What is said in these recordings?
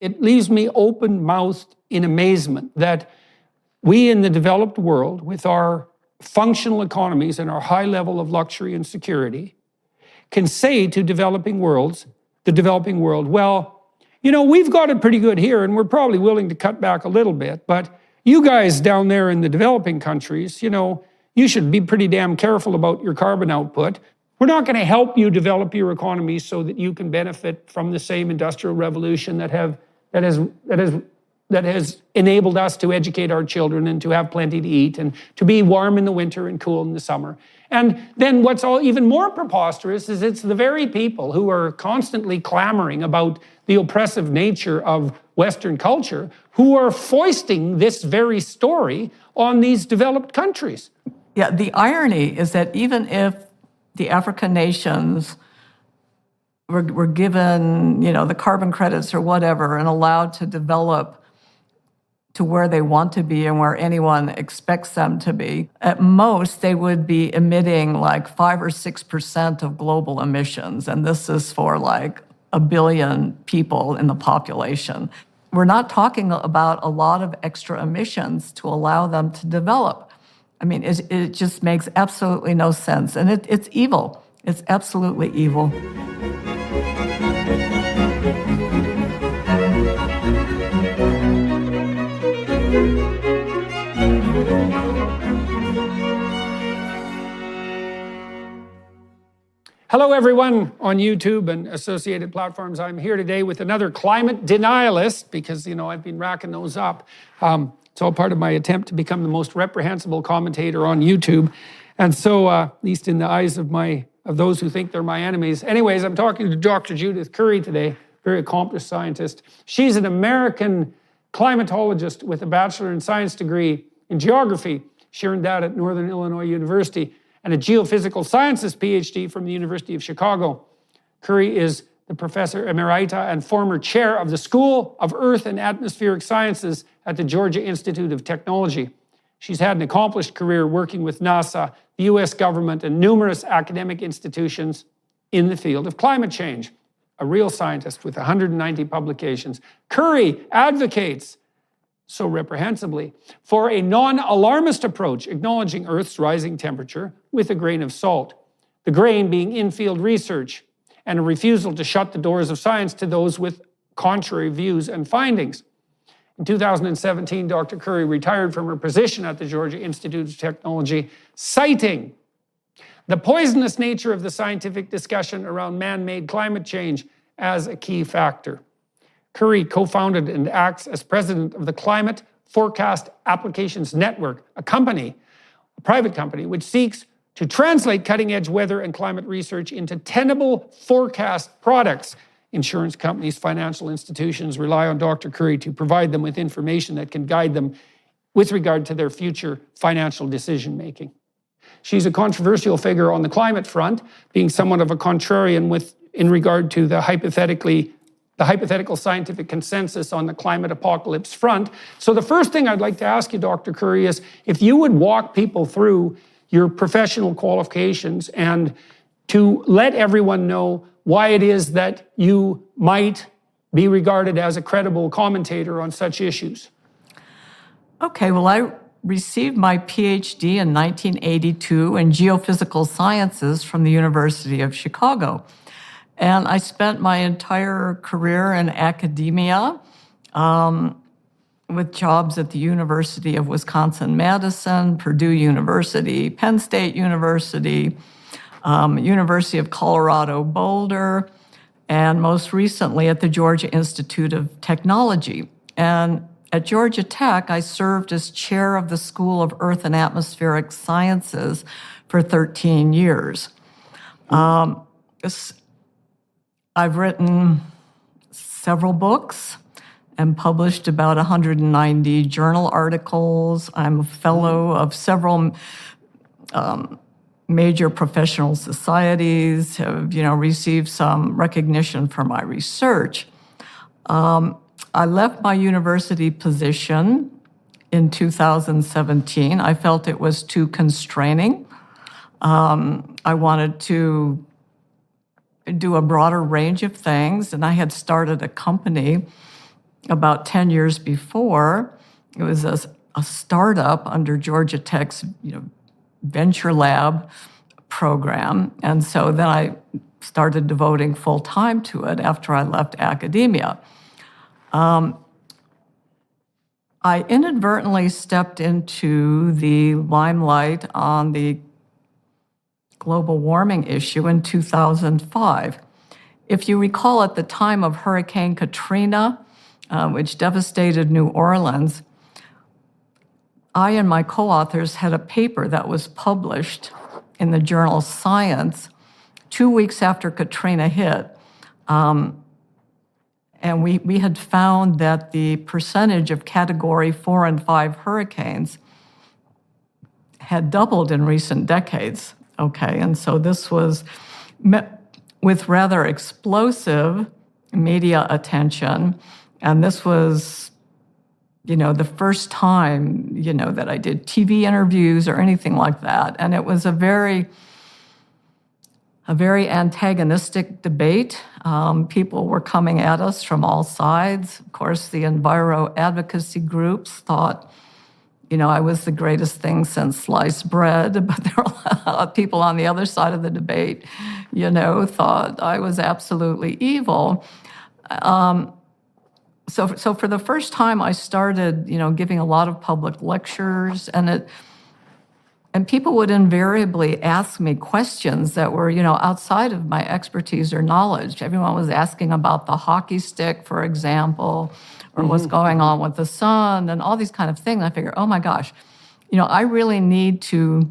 it leaves me open-mouthed in amazement that we in the developed world, with our functional economies and our high level of luxury and security, can say to the developing world, well, we've got it pretty good here and we're probably willing to cut back a little bit, but you guys down there in the developing countries, you should be pretty damn careful about your carbon output. We're not going to help you develop your economy so that you can benefit from the same industrial revolution that has enabled us to educate our children and to have plenty to eat and to be warm in the winter and cool in the summer. And then what's even more preposterous is it's the very people who are constantly clamoring about the oppressive nature of Western culture who are foisting this very story on these developed countries. Yeah, the irony is that even if the African nations were given, the carbon credits or whatever and allowed to develop to where they want to be and where anyone expects them to be, at most they would be emitting like 5 or 6% of global emissions. And this is for like 1 billion people in the population. We're not talking about a lot of extra emissions to allow them to develop. I mean, it just makes absolutely no sense. And it's evil. It's absolutely evil. Hello, everyone on YouTube and associated platforms. I'm here today with another climate denialist because, I've been racking those up. It's all part of my attempt to become the most reprehensible commentator on YouTube. And so, at least in the eyes of those who think they're my enemies. Anyways, I'm talking to Dr. Judith Curry today, very accomplished scientist. She's an American climatologist with a Bachelor in Science degree in geography. She earned that at Northern Illinois University, and a geophysical sciences PhD from the University of Chicago. Curry is the Professor Emerita and former chair of the School of Earth and Atmospheric Sciences at the Georgia Institute of Technology. She's had an accomplished career working with NASA, the US government, and numerous academic institutions in the field of climate change. A real scientist with 190 publications. Curry advocates, so reprehensibly, for a non-alarmist approach, acknowledging Earth's rising temperature with a grain of salt. The grain being in-field research and a refusal to shut the doors of science to those with contrary views and findings. In 2017, Dr. Curry retired from her position at the Georgia Institute of Technology, citing the poisonous nature of the scientific discussion around man-made climate change as a key factor. Curry co-founded and acts as president of the Climate Forecast Applications Network, a private company, which seeks to translate cutting-edge weather and climate research into tenable forecast products. Insurance companies, financial institutions rely on Dr. Curry to provide them with information that can guide them with regard to their future financial decision-making. She's a controversial figure on the climate front, being somewhat of a contrarian in regard to the hypothetical scientific consensus on the climate apocalypse front. So the first thing I'd like to ask you, Dr. Curry, is if you would walk people through your professional qualifications and to let everyone know why it is that you might be regarded as a credible commentator on such issues. Okay, well, I received my PhD in 1982 in geophysical sciences from the University of Chicago. And I spent my entire career in academia with jobs at the University of Wisconsin-Madison, Purdue University, Penn State University, University of Colorado Boulder, and most recently at the Georgia Institute of Technology. And at Georgia Tech, I served as chair of the School of Earth and Atmospheric Sciences for 13 years. I've written several books and published about 190 journal articles. I'm a fellow of several major professional societies, have received some recognition for my research. I left my university position in 2017. I felt it was too constraining. I wanted to do a broader range of things, and I had started a company about 10 years before. It was a startup under Georgia Tech's Venture Lab program. And so then I started devoting full time to it after I left academia. I inadvertently stepped into the limelight on the global warming issue in 2005. If you recall, at the time of Hurricane Katrina, which devastated New Orleans, I and my co-authors had a paper that was published in the journal Science 2 weeks after Katrina hit. And we had found that the percentage of Category 4 and 5 hurricanes had doubled in recent decades, okay? And so this was met with rather explosive media attention, and this was, the first time, that I did TV interviews or anything like that, and it was a very antagonistic debate. People were coming at us from all sides. Of course, the enviro advocacy groups thought, I was the greatest thing since sliced bread, but there were a lot of people on the other side of the debate, thought I was absolutely evil. So for the first time, I started, giving a lot of public lectures, and people would invariably ask me questions that were, outside of my expertise or knowledge. Everyone was asking about the hockey stick, for example, or what's going on with the sun, and all these kind of things. I figured, oh my gosh, I really need to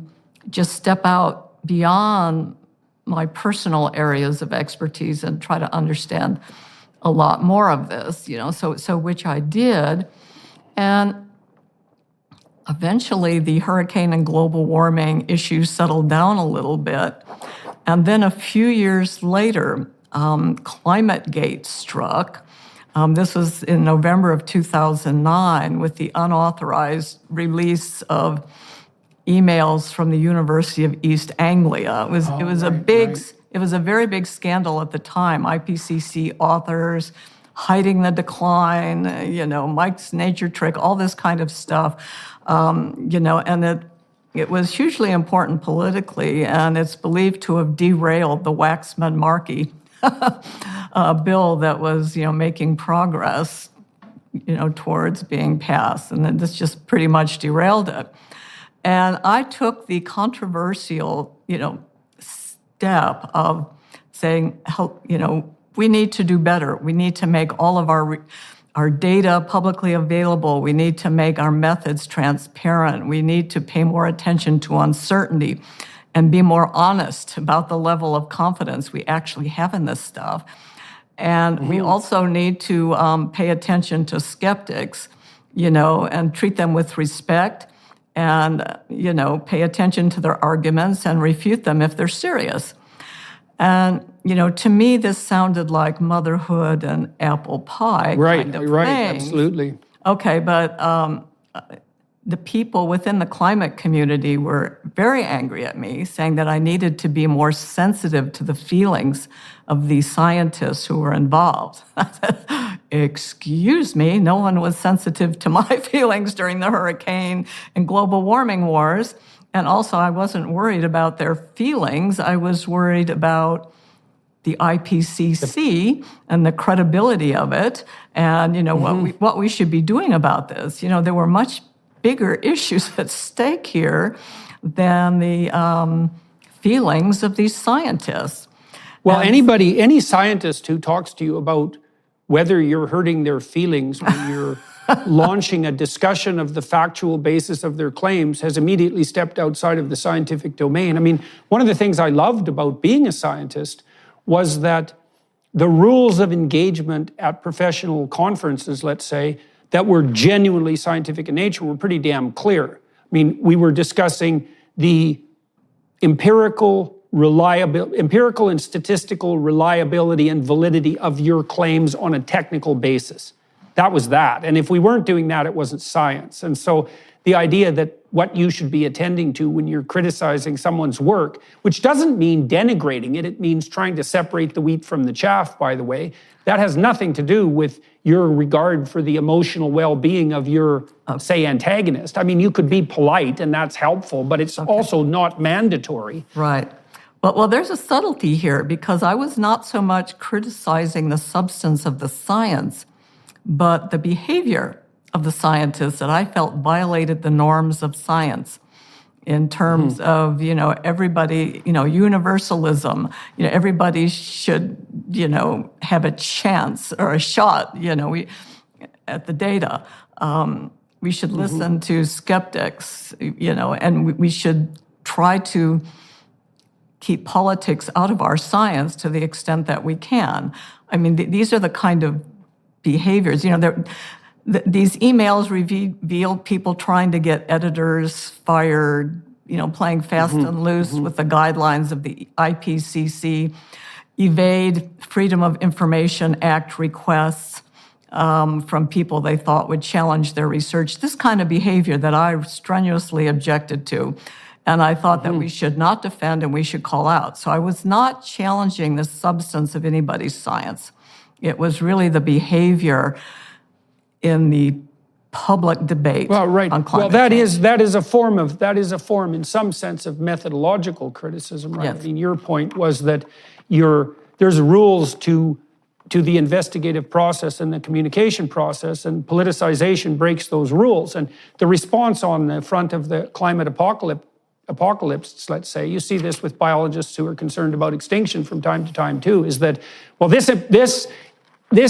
just step out beyond my personal areas of expertise and try to understand a lot more of this, so which I did. And eventually, the hurricane and global warming issues settled down a little bit. And then a few years later, ClimateGate struck. This was in November of 2009 with the unauthorized release of emails from the University of East Anglia. It was a very big scandal at the time. IPCC authors hiding the decline, Mike's nature trick, all this kind of stuff. And it was hugely important politically, and it's believed to have derailed the Waxman-Markey bill that was, making progress, towards being passed. And then this just pretty much derailed it. And I took the controversial, step of saying, we need to do better. We need to make all of our data publicly available. We need to make our methods transparent. We need to pay more attention to uncertainty and be more honest about the level of confidence we actually have in this stuff. And we also need to pay attention to skeptics, and treat them with respect and, pay attention to their arguments and refute them if they're serious. And, to me, this sounded like motherhood and apple pie kind of thing. Right, absolutely. Okay, but the people within the climate community were very angry at me, saying that I needed to be more sensitive to the feelings of these scientists who were involved. I said, excuse me, no one was sensitive to my feelings during the hurricane and global warming wars. And also, I wasn't worried about their feelings. I was worried about the IPCC and the credibility of it, and what we should be doing about this. There were much bigger issues at stake here than the feelings of these scientists. Well, any scientist who talks to you about whether you're hurting their feelings when you're launching a discussion of the factual basis of their claims has immediately stepped outside of the scientific domain. I mean, one of the things I loved about being a scientist was that the rules of engagement at professional conferences, let's say, that were genuinely scientific in nature were pretty damn clear. I mean, we were discussing the empirical and statistical reliability and validity of your claims on a technical basis. that was that. And if we weren't doing that, it wasn't science. And so the idea that what you should be attending to when you're criticizing someone's work, which doesn't mean denigrating it, it means trying to separate the wheat from the chaff, by the way. That has nothing to do with your regard for the emotional well-being of your, say, antagonist. I mean, you could be polite and that's helpful, but it's also not mandatory. Right. Well, there's a subtlety here because I was not so much criticizing the substance of the science, but the behavior of the scientists that I felt violated the norms of science in terms of, everybody, universalism, everybody should, have a chance or a shot, at the data. We should listen to skeptics, and we should try to keep politics out of our science to the extent that we can. I mean, these are the kind of behaviors, these emails revealed people trying to get editors fired, playing fast and loose with the guidelines of the IPCC, evade Freedom of Information Act requests from people they thought would challenge their research. This kind of behavior that I strenuously objected to. And I thought that we should not defend and we should call out. So I was not challenging the substance of anybody's science. It was really the behavior in the public debate. Well, right. On climate that change. is a form in some sense of methodological criticism, right? Yes. I mean, your point was that there's rules to the investigative process and the communication process, and politicization breaks those rules. And the response on the front of the climate apocalypse, let's say, you see this with biologists who are concerned about extinction from time to time too, is that, well, this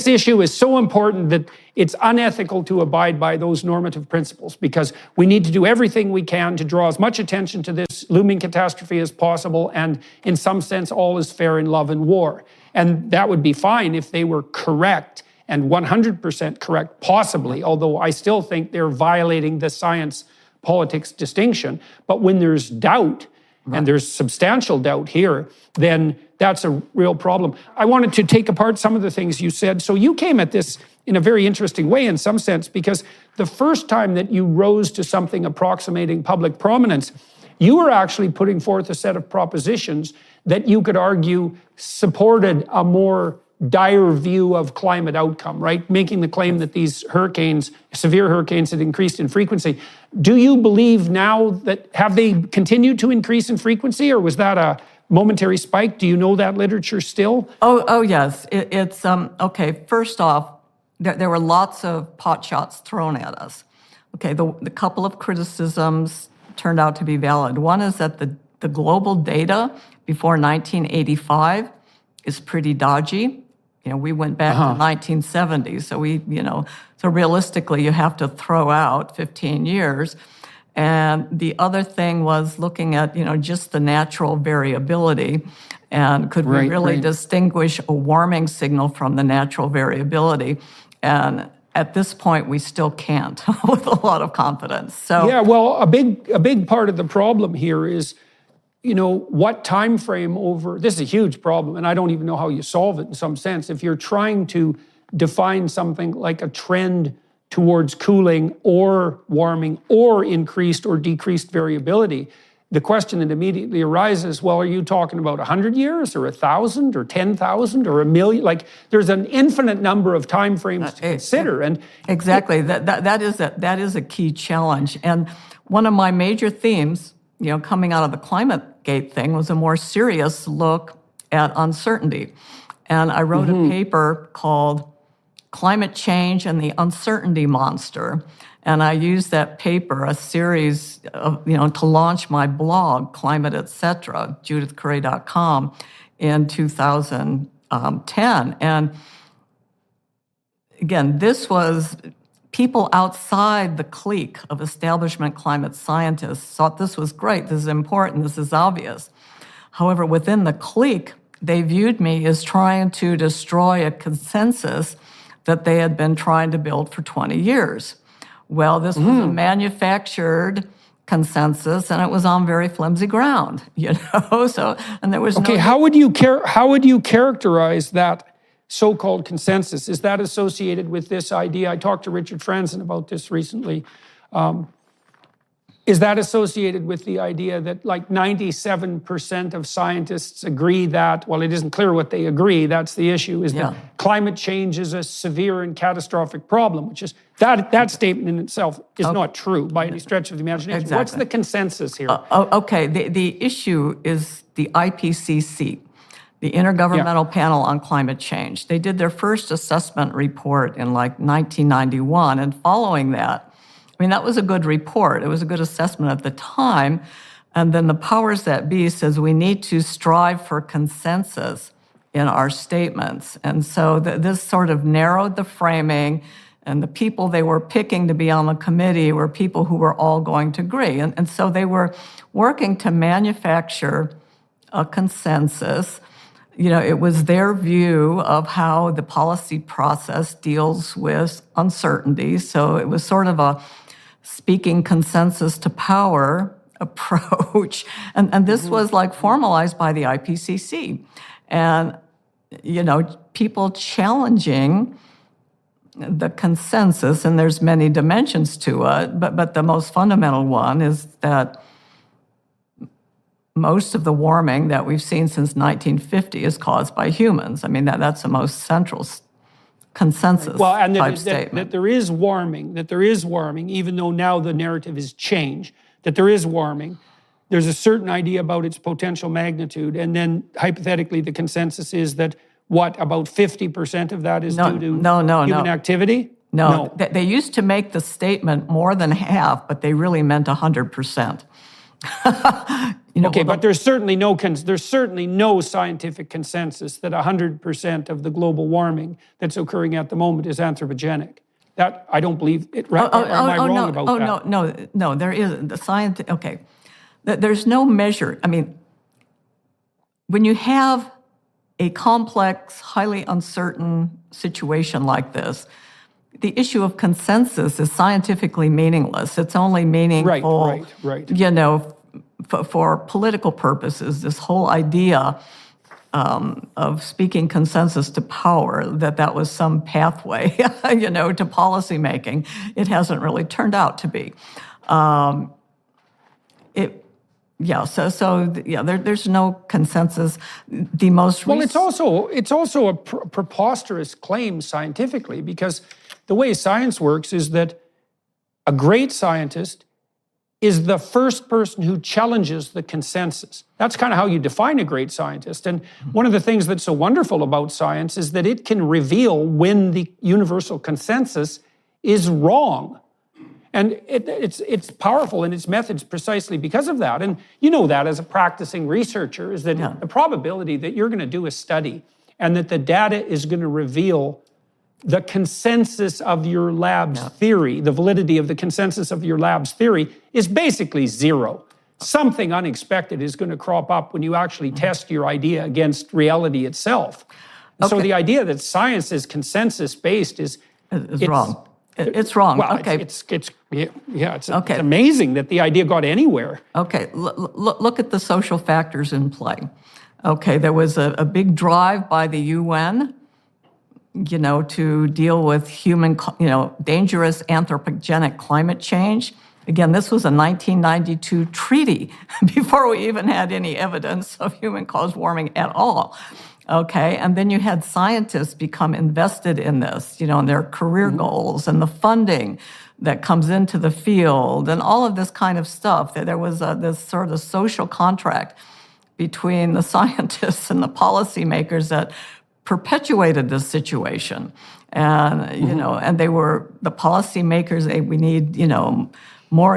issue is so important that it's unethical to abide by those normative principles because we need to do everything we can to draw as much attention to this looming catastrophe as possible, and in some sense, all is fair in love and war. And that would be fine if they were correct and 100% correct, possibly, although I still think they're violating the science-politics distinction. But when there's doubt, and there's substantial doubt here, then that's a real problem. I wanted to take apart some of the things you said. So you came at this in a very interesting way in some sense, because the first time that you rose to something approximating public prominence, you were actually putting forth a set of propositions that you could argue supported a more dire view of climate outcome, right? Making the claim that these hurricanes, severe hurricanes, had increased in frequency. Do you believe now that, have they continued to increase in frequency, or was that a momentary spike? Do you know that literature still? Oh yes. It's okay. First off, there were lots of pot shots thrown at us. Okay, the couple of criticisms turned out to be valid. One is that the global data before 1985 is pretty dodgy. We went back to 1970, so so realistically, you have to throw out 15 years. And the other thing was looking at, just the natural variability, and could we really distinguish a warming signal from the natural variability? And at this point, we still can't with a lot of confidence. So yeah, well, a big part of the problem here is, what time frame over, this is a huge problem, and I don't even know how you solve it in some sense. If you're trying to define something like a trend towards cooling or warming or increased or decreased variability, the question that immediately arises, well, are you talking about 100 years or 1,000 or 10,000 or 1,000,000? Like, there's an infinite number of time frames to consider. And exactly, that is a key challenge. And one of my major themes, coming out of the ClimateGate thing, was a more serious look at uncertainty. And I wrote a paper called Climate Change and the Uncertainty Monster. And I used that paper, a series of, to launch my blog, Climate Etc., judithcurry.com, in 2010. And again, this was people outside the clique of establishment climate scientists thought this was great, this is important, this is obvious. However, within the clique, they viewed me as trying to destroy a consensus that they had been trying to build for 20 years. Well, this was a manufactured consensus, and it was on very flimsy ground, So, and there was okay, how would you characterize that so-called consensus, is that associated with this idea? I talked to Richard Franzen about this recently. Is that associated with the idea that like 97% of scientists agree that, well, it isn't clear what they agree, that's the issue, is that climate change is a severe and catastrophic problem, which is, that statement in itself is not true by any stretch of the imagination. Exactly. What's the consensus here? Okay, the issue is the IPCC, the Intergovernmental Panel on Climate Change. They did their first assessment report in like 1991, and following that, I mean, that was a good report. It was a good assessment at the time. And then the powers that be says we need to strive for consensus in our statements. And so this sort of narrowed the framing, and the people they were picking to be on the committee were people who were all going to agree. And so they were working to manufacture a consensus. You know, it was their view of how the policy process deals with uncertainty. So it was sort of a speaking consensus to power approach. And this was like formalized by the IPCC. And, you know, people challenging the consensus, and there's many dimensions to it, but the most fundamental one is that most of the warming that we've seen since 1950 is caused by humans. I mean, that's the most central consensus type statement. That there is warming, even though now the narrative has changed, that there is warming. There's a certain idea about its potential magnitude, and then hypothetically the consensus is that, what, about 50% of that is due to human activity? No. They used to make the statement more than half, but they really meant 100%. But there's certainly no scientific consensus that 100% of the global warming that's occurring at the moment is anthropogenic. That I don't believe it. Am I wrong about that? No. There is the science. Okay, there's no measure. I mean, when you have a complex, highly uncertain situation like this, the issue of consensus is scientifically meaningless. It's only meaningful, right. You know, for political purposes. This whole idea of speaking consensus to power, that was some pathway, you know, to policymaking. It hasn't really turned out to be. There's no consensus. The most it's also a preposterous claim scientifically, because the way science works is that a great scientist is the first person who challenges the consensus. That's kind of how you define a great scientist. And one of the things that's so wonderful about science is that it can reveal when the universal consensus is wrong. And it's powerful in its methods precisely because of that. And you know that as a practicing researcher, is that the probability that you're going to do a study and that the data is going to reveal the consensus of your lab's theory, the validity of the consensus of your lab's theory, is basically zero. Something unexpected is going to crop up when you actually test your idea against reality itself. So the idea that science is consensus-based is wrong. It's wrong. Well, okay. It's amazing that the idea got anywhere. Okay, look at the social factors in play. Okay, there was a big drive by the UN, you know, to deal with dangerous anthropogenic climate change. Again, this was a 1992 treaty before we even had any evidence of human-caused warming at all. Okay, and then you had scientists become invested in this, you know, in their career goals and the funding that comes into the field and all of this kind of stuff. There was this sort of social contract between the scientists and the policymakers that perpetuated this situation. And, you know, and they were, the policymakers, we need, more,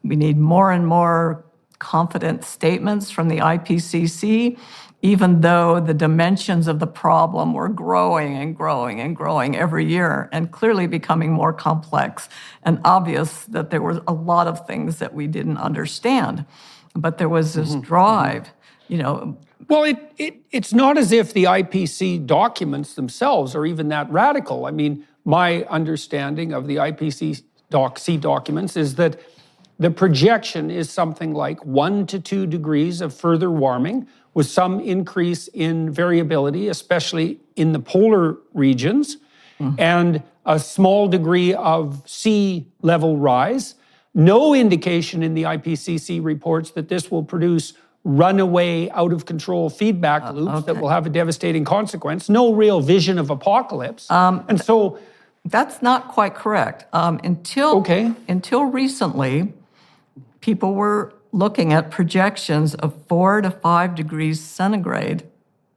we need more and more confident statements from the IPCC, even though the dimensions of the problem were growing and growing and growing every year and clearly becoming more complex and obvious that there were a lot of things that we didn't understand. But there was this drive, Well, it's not as if the IPCC documents themselves are even that radical. I mean, my understanding of the IPCC documents is that the projection is something like 1 to 2 degrees of further warming with some increase in variability, especially in the polar regions and a small degree of sea level rise. No indication in the IPCC reports that this will produce runaway, out of control feedback loops that will have a devastating consequence. No real vision of apocalypse. And so that's not quite correct. Until recently, people were looking at projections of 4 to 5 degrees centigrade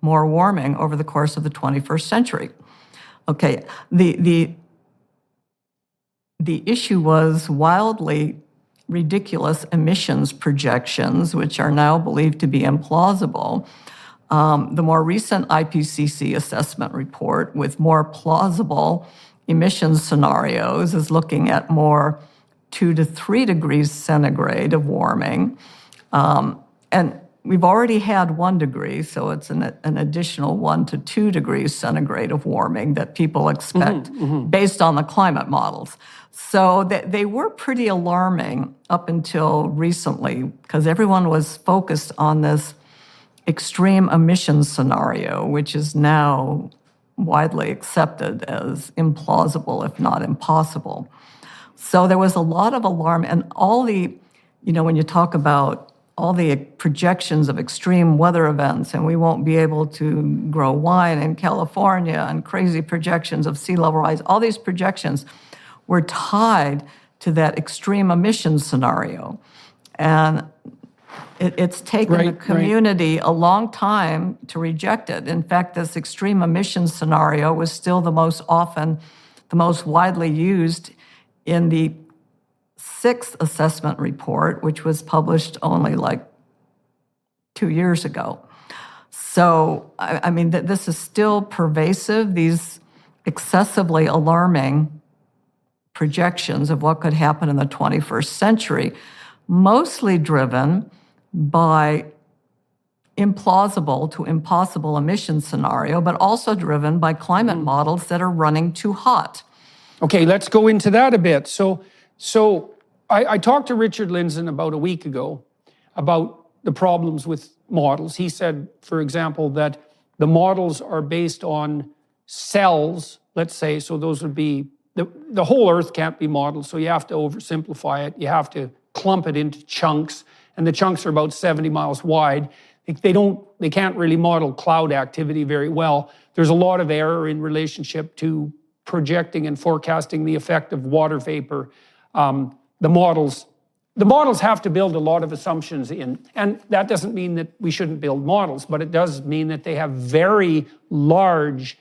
more warming over the course of the 21st century. Okay, the issue was wildly ridiculous emissions projections, which are now believed to be implausible. The more recent IPCC assessment report with more plausible emissions scenarios is looking at more 2 to 3 degrees centigrade of warming. And we've already had 1 degree, so it's an additional 1 to 2 degrees centigrade of warming that people expect based on the climate models. So they were pretty alarming up until recently because everyone was focused on this extreme emissions scenario, which is now widely accepted as implausible, if not impossible. So there was a lot of alarm, and all the, when you talk about all the projections of extreme weather events, and we won't be able to grow wine in California, and crazy projections of sea level rise, all these projections were tied to that extreme emissions scenario. And it's taken the community a long time to reject it. In fact, this extreme emissions scenario was still the most widely used in the 6th assessment report, which was published only like 2 years ago. So, I mean, this is still pervasive, these excessively alarming projections of what could happen in the 21st century, mostly driven by implausible to impossible emission scenario, but also driven by climate models that are running too hot. Okay, let's go into that a bit. So I talked to Richard Lindzen about a week ago about the problems with models. He said, for example, that the models are based on cells, let's say, so those would be, the whole Earth can't be modeled, so you have to oversimplify it. You have to clump it into chunks, and the chunks are about 70 miles wide. They can't really model cloud activity very well. There's a lot of error in relationship to projecting and forecasting the effect of water vapor. The models have to build a lot of assumptions in, and that doesn't mean that we shouldn't build models, but it does mean that they have very large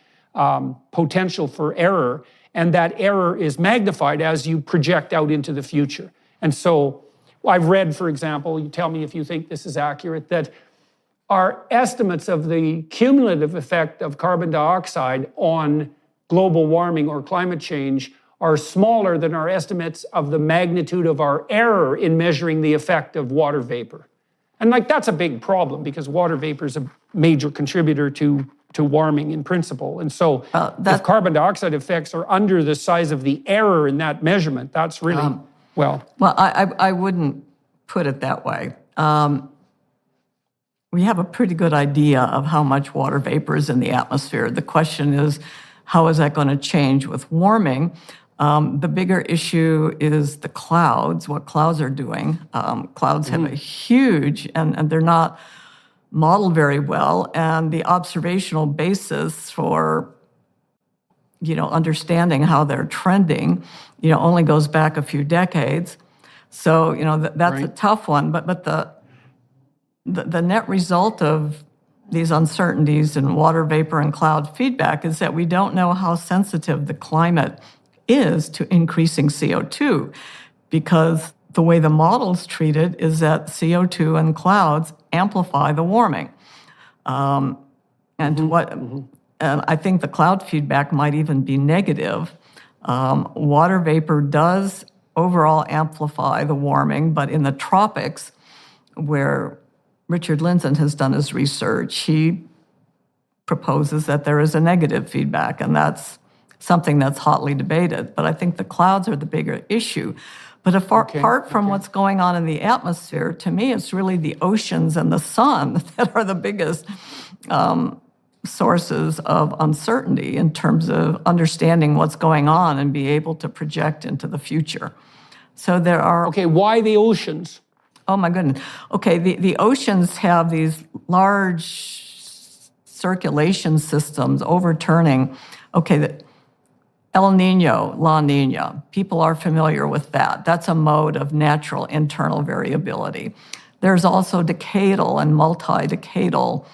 potential for error, and that error is magnified as you project out into the future. And so I've read, for example, you tell me if you think this is accurate, that our estimates of the cumulative effect of carbon dioxide on global warming or climate change are smaller than our estimates of the magnitude of our error in measuring the effect of water vapor. And that's a big problem because water vapor is a major contributor to warming in principle. And so if carbon dioxide effects are under the size of the error in that measurement, that's really, Well, I wouldn't put it that way. We have a pretty good idea of how much water vapor is in the atmosphere. The question is, how is that going to change with warming? The bigger issue is the clouds, what clouds are doing. Clouds have a huge, and they're not modeled very well, and the observational basis for understanding how they're trending, only goes back a few decades. So, that's a tough one. But the net result of these uncertainties in water vapor and cloud feedback is that we don't know how sensitive the climate is to increasing CO2, because the way the models treat it is that CO2 and clouds amplify the warming. And I think the cloud feedback might even be negative. Water vapor does overall amplify the warming, but in the tropics, where Richard Lindzen has done his research, he proposes that there is a negative feedback, and that's something that's hotly debated. But I think the clouds are the bigger issue. But apart from what's going on in the atmosphere, to me, it's really the oceans and the sun that are the biggest sources of uncertainty in terms of understanding what's going on and be able to project into the future. So there are... Okay, why the oceans? Oh my goodness. Okay, the oceans have these large circulation systems overturning. Okay, the El Nino, La Nina, people are familiar with that. That's a mode of natural internal variability. There's also decadal and multi-decadal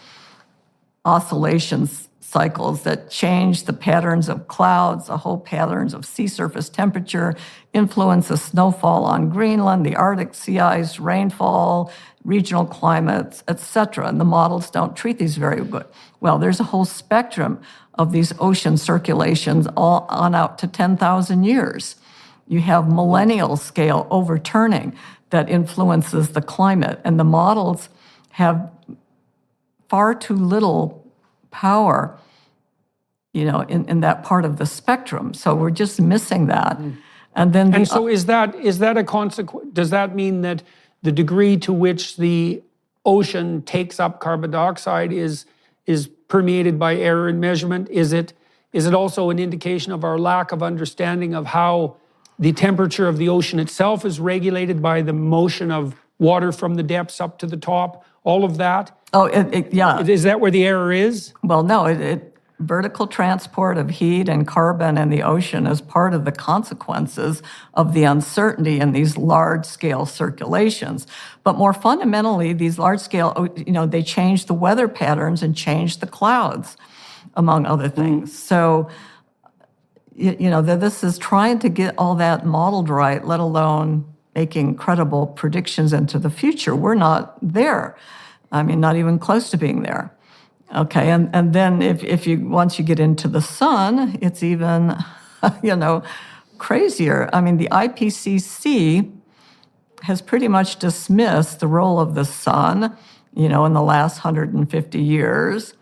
oscillations cycles that change the patterns of clouds, the whole patterns of sea surface temperature, influence the snowfall on Greenland, the Arctic sea ice, rainfall, regional climates, etc. And the models don't treat these very good. Well, there's a whole spectrum of these ocean circulations all on out to 10,000 years. You have millennial scale overturning that influences the climate, and the models have far too little power, in that part of the spectrum. So we're just missing that. And so is that a consequence? Does that mean that the degree to which the ocean takes up carbon dioxide is permeated by error in measurement? Is it also an indication of our lack of understanding of how the temperature of the ocean itself is regulated by the motion of water from the depths up to the top? All of that? Oh, yeah. Is that where the error is? Well, no, vertical transport of heat and carbon in the ocean is part of the consequences of the uncertainty in these large-scale circulations. But more fundamentally, these large-scale, they change the weather patterns and change the clouds, among other things. So, this is trying to get all that modeled right, let alone making credible predictions into the future. We're not there. I mean, not even close to being there. Okay, and then once you get into the sun, it's even, crazier. I mean, the IPCC has pretty much dismissed the role of the sun, in the last 150 years.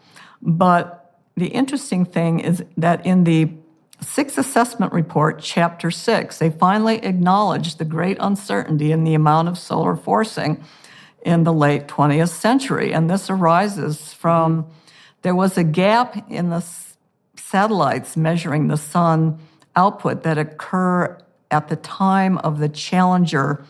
But the interesting thing is that in the Sixth Assessment Report, Chapter 6, they finally acknowledged the great uncertainty in the amount of solar forcing in the late 20th century. And this arises from, there was a gap in the satellites measuring the sun output that occur at the time of the Challenger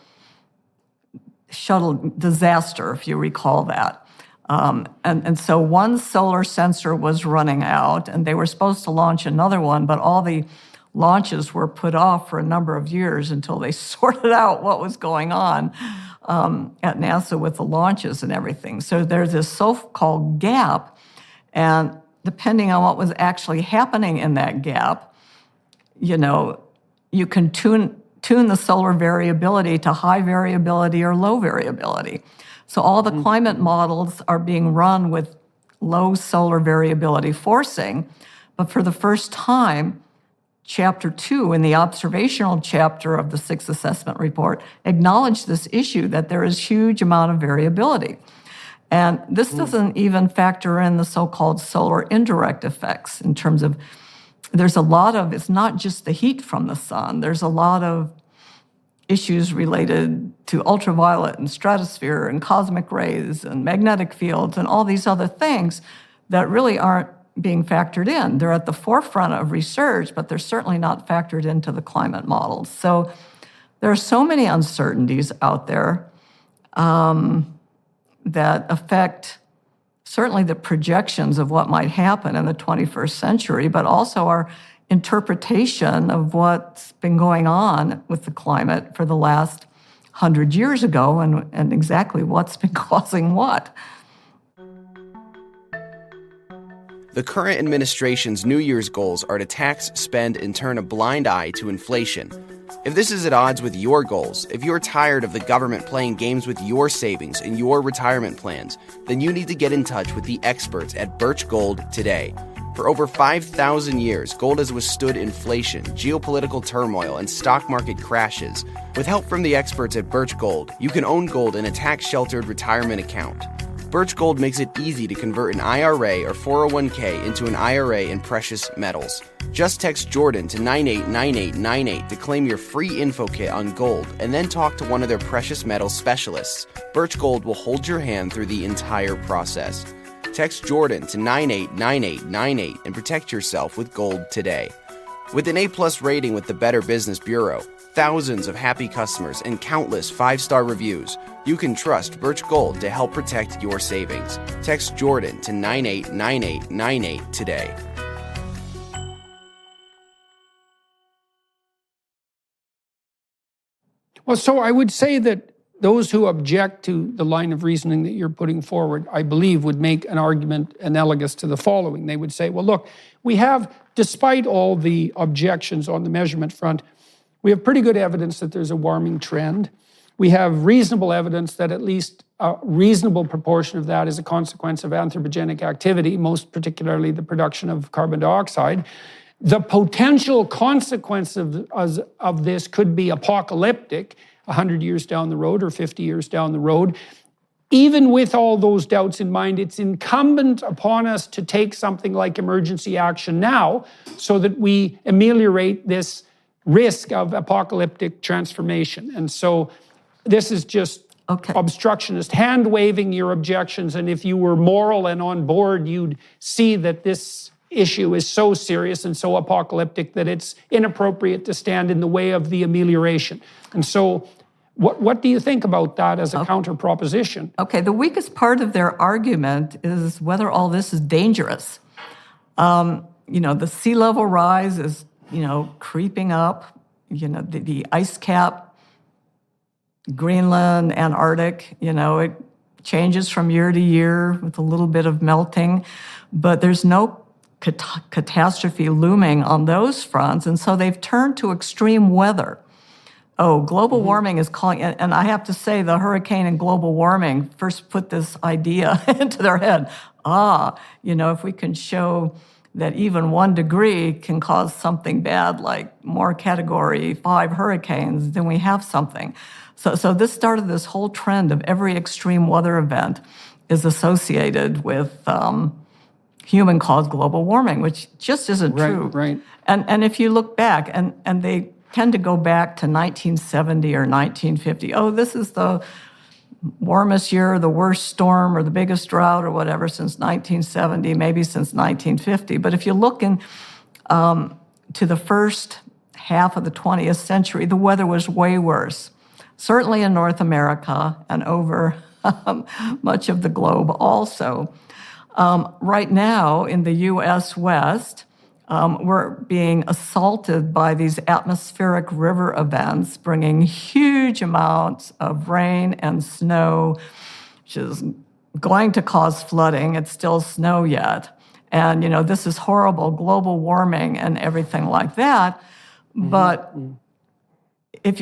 shuttle disaster, if you recall that. And so one solar sensor was running out, and they were supposed to launch another one, but all the launches were put off for a number of years until they sorted out what was going on at NASA with the launches and everything. So there's this so-called gap, and depending on what was actually happening in that gap, you can tune the solar variability to high variability or low variability. So all the climate models are being run with low solar variability forcing, but for the first time, Chapter 2 in the observational chapter of the Sixth Assessment Report acknowledged this issue that there is huge amount of variability. And this doesn't even factor in the so-called solar indirect effects in terms of, it's not just the heat from the sun, there's a lot of issues related to ultraviolet and stratosphere and cosmic rays and magnetic fields and all these other things that really aren't being factored in. They're at the forefront of research, but they're certainly not factored into the climate models. So there are so many uncertainties out there that affect certainly the projections of what might happen in the 21st century, but also our interpretation of what's been going on with the climate for the last 100 years ago and exactly what's been causing what. The current administration's New Year's goals are to tax, spend, and turn a blind eye to inflation. If this is at odds with your goals, if you're tired of the government playing games with your savings and your retirement plans, then you need to get in touch with the experts at Birch Gold today. For over 5,000 years, gold has withstood inflation, geopolitical turmoil, and stock market crashes. With help from the experts at Birch Gold, you can own gold in a tax-sheltered retirement account. Birch Gold makes it easy to convert an IRA or 401k into an IRA in precious metals. Just text Jordan to 989898 to claim your free info kit on gold and then talk to one of their precious metals specialists. Birch Gold will hold your hand through the entire process. Text Jordan to 989898 and protect yourself with gold today. With an A+ rating with the Better Business Bureau, thousands of happy customers, and countless 5-star reviews, you can trust Birch Gold to help protect your savings. Text Jordan to 989898 today. Well, so I would say that those who object to the line of reasoning that you're putting forward, I believe, would make an argument analogous to the following. They would say, well, look, we have, despite all the objections on the measurement front, we have pretty good evidence that there's a warming trend. We have reasonable evidence that at least a reasonable proportion of that is a consequence of anthropogenic activity, most particularly the production of carbon dioxide. The potential consequence of this could be apocalyptic 100 years down the road or 50 years down the road. Even with all those doubts in mind, it's incumbent upon us to take something like emergency action now so that we ameliorate this risk of apocalyptic transformation. And so this is just obstructionist, hand-waving your objections. And if you were moral and on board, you'd see that this issue is so serious and so apocalyptic that it's counterproductive to stand in the way of the amelioration. And so what do you think about that as a counter proposition? Okay, the weakest part of their argument is whether all this is dangerous. The sea level rise is, creeping up. The ice cap, Greenland, Antarctic, it changes from year to year with a little bit of melting, but there's no catastrophe looming on those fronts, and so they've turned to extreme weather. Global warming is calling, and I have to say the hurricane and global warming first put this idea into their head. If we can show that even 1 degree can cause something bad like more Category 5 hurricanes, then we have something. So this started this whole trend of every extreme weather event is associated with human-caused global warming, which just isn't true. Right. And if you look back, and they tend to go back to 1970 or 1950. This is the warmest year, the worst storm, or the biggest drought, or whatever, since 1970, maybe since 1950. But if you look to the first half of the 20th century, the weather was way worse, certainly in North America and over much of the globe also. Right now, in the U.S. West, we're being assaulted by these atmospheric river events, bringing huge amounts of rain and snow, which is going to cause flooding. It's still snow yet. And, this is horrible, global warming and everything like that. But if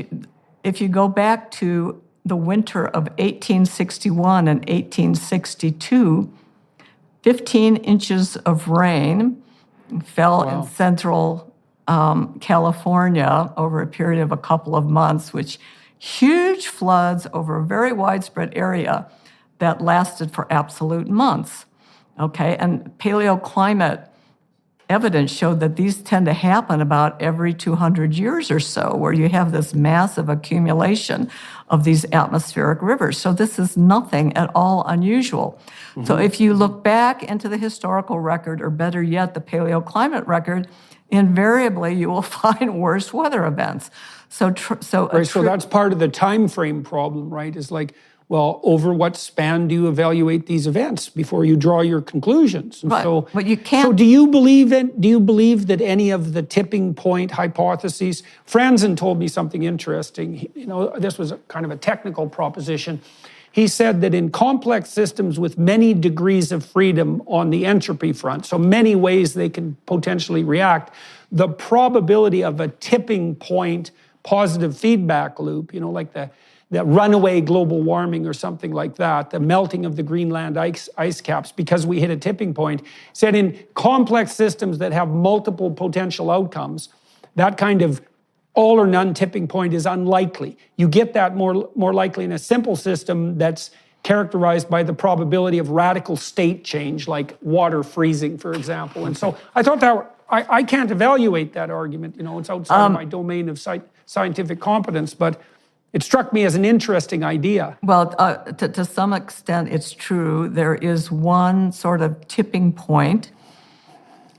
you go back to the winter of 1861 and 1862, 15 inches of rain fell in central California over a period of a couple of months, which huge floods over a very widespread area that lasted for absolute months. Okay, and paleoclimate evidence showed that these tend to happen about every 200 years or so, where you have this massive accumulation of these atmospheric rivers. So this is nothing at all unusual. So if you look back into the historical record, or better yet, the paleoclimate record, invariably you will find worse weather events. So that's part of the time frame problem, right? Is like, well, over what span do you evaluate these events before you draw your conclusions? And right. So, but you can't. So do you believe that any of the tipping point hypotheses? Franzen told me something interesting. This was kind of a technical proposition. He said that in complex systems with many degrees of freedom on the entropy front, so many ways they can potentially react, the probability of a tipping point positive feedback loop, like the runaway global warming or something like that, the melting of the Greenland ice caps because we hit a tipping point, said in complex systems that have multiple potential outcomes, that kind of all or none tipping point is unlikely. You get that more likely in a simple system that's characterized by the probability of radical state change, like water freezing, for example. And so I thought that I can't evaluate that argument. It's outside of my domain of scientific competence, but it struck me as an interesting idea. Well, to some extent, it's true. There is one sort of tipping point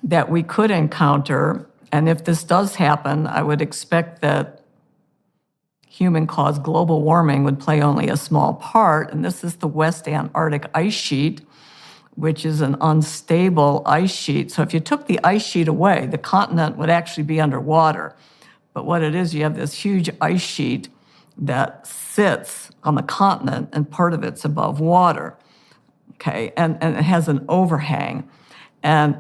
that we could encounter, and if this does happen, I would expect that human-caused global warming would play only a small part, and this is the West Antarctic ice sheet, which is an unstable ice sheet. So if you took the ice sheet away, the continent would actually be underwater. But what it is, you have this huge ice sheet that sits on the continent, and part of it's above water, okay? And it has an overhang. And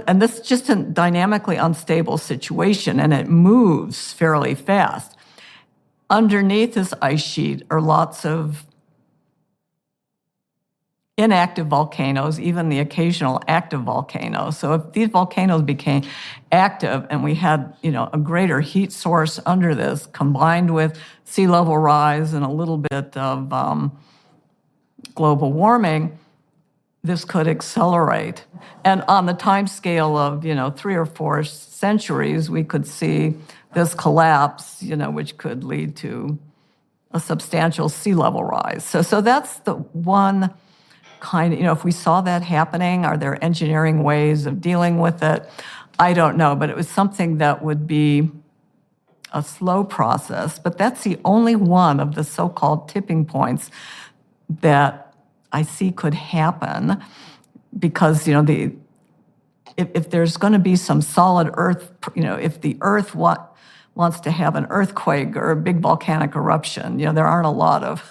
and this is just a dynamically unstable situation, and it moves fairly fast. Underneath this ice sheet are lots of inactive volcanoes, even the occasional active volcano. So if these volcanoes became active and we had, a greater heat source under this, combined with sea level rise and a little bit of global warming, this could accelerate. And on the time scale of, 3 or 4 centuries, we could see this collapse, which could lead to a substantial sea level rise. So that's the one kind of, if we saw that happening, are there engineering ways of dealing with it? I don't know, but it was something that would be a slow process. But that's the only one of the so-called tipping points that I see could happen, because, if there's going to be some solid Earth, if the Earth wants to have an earthquake or a big volcanic eruption, there aren't a lot of,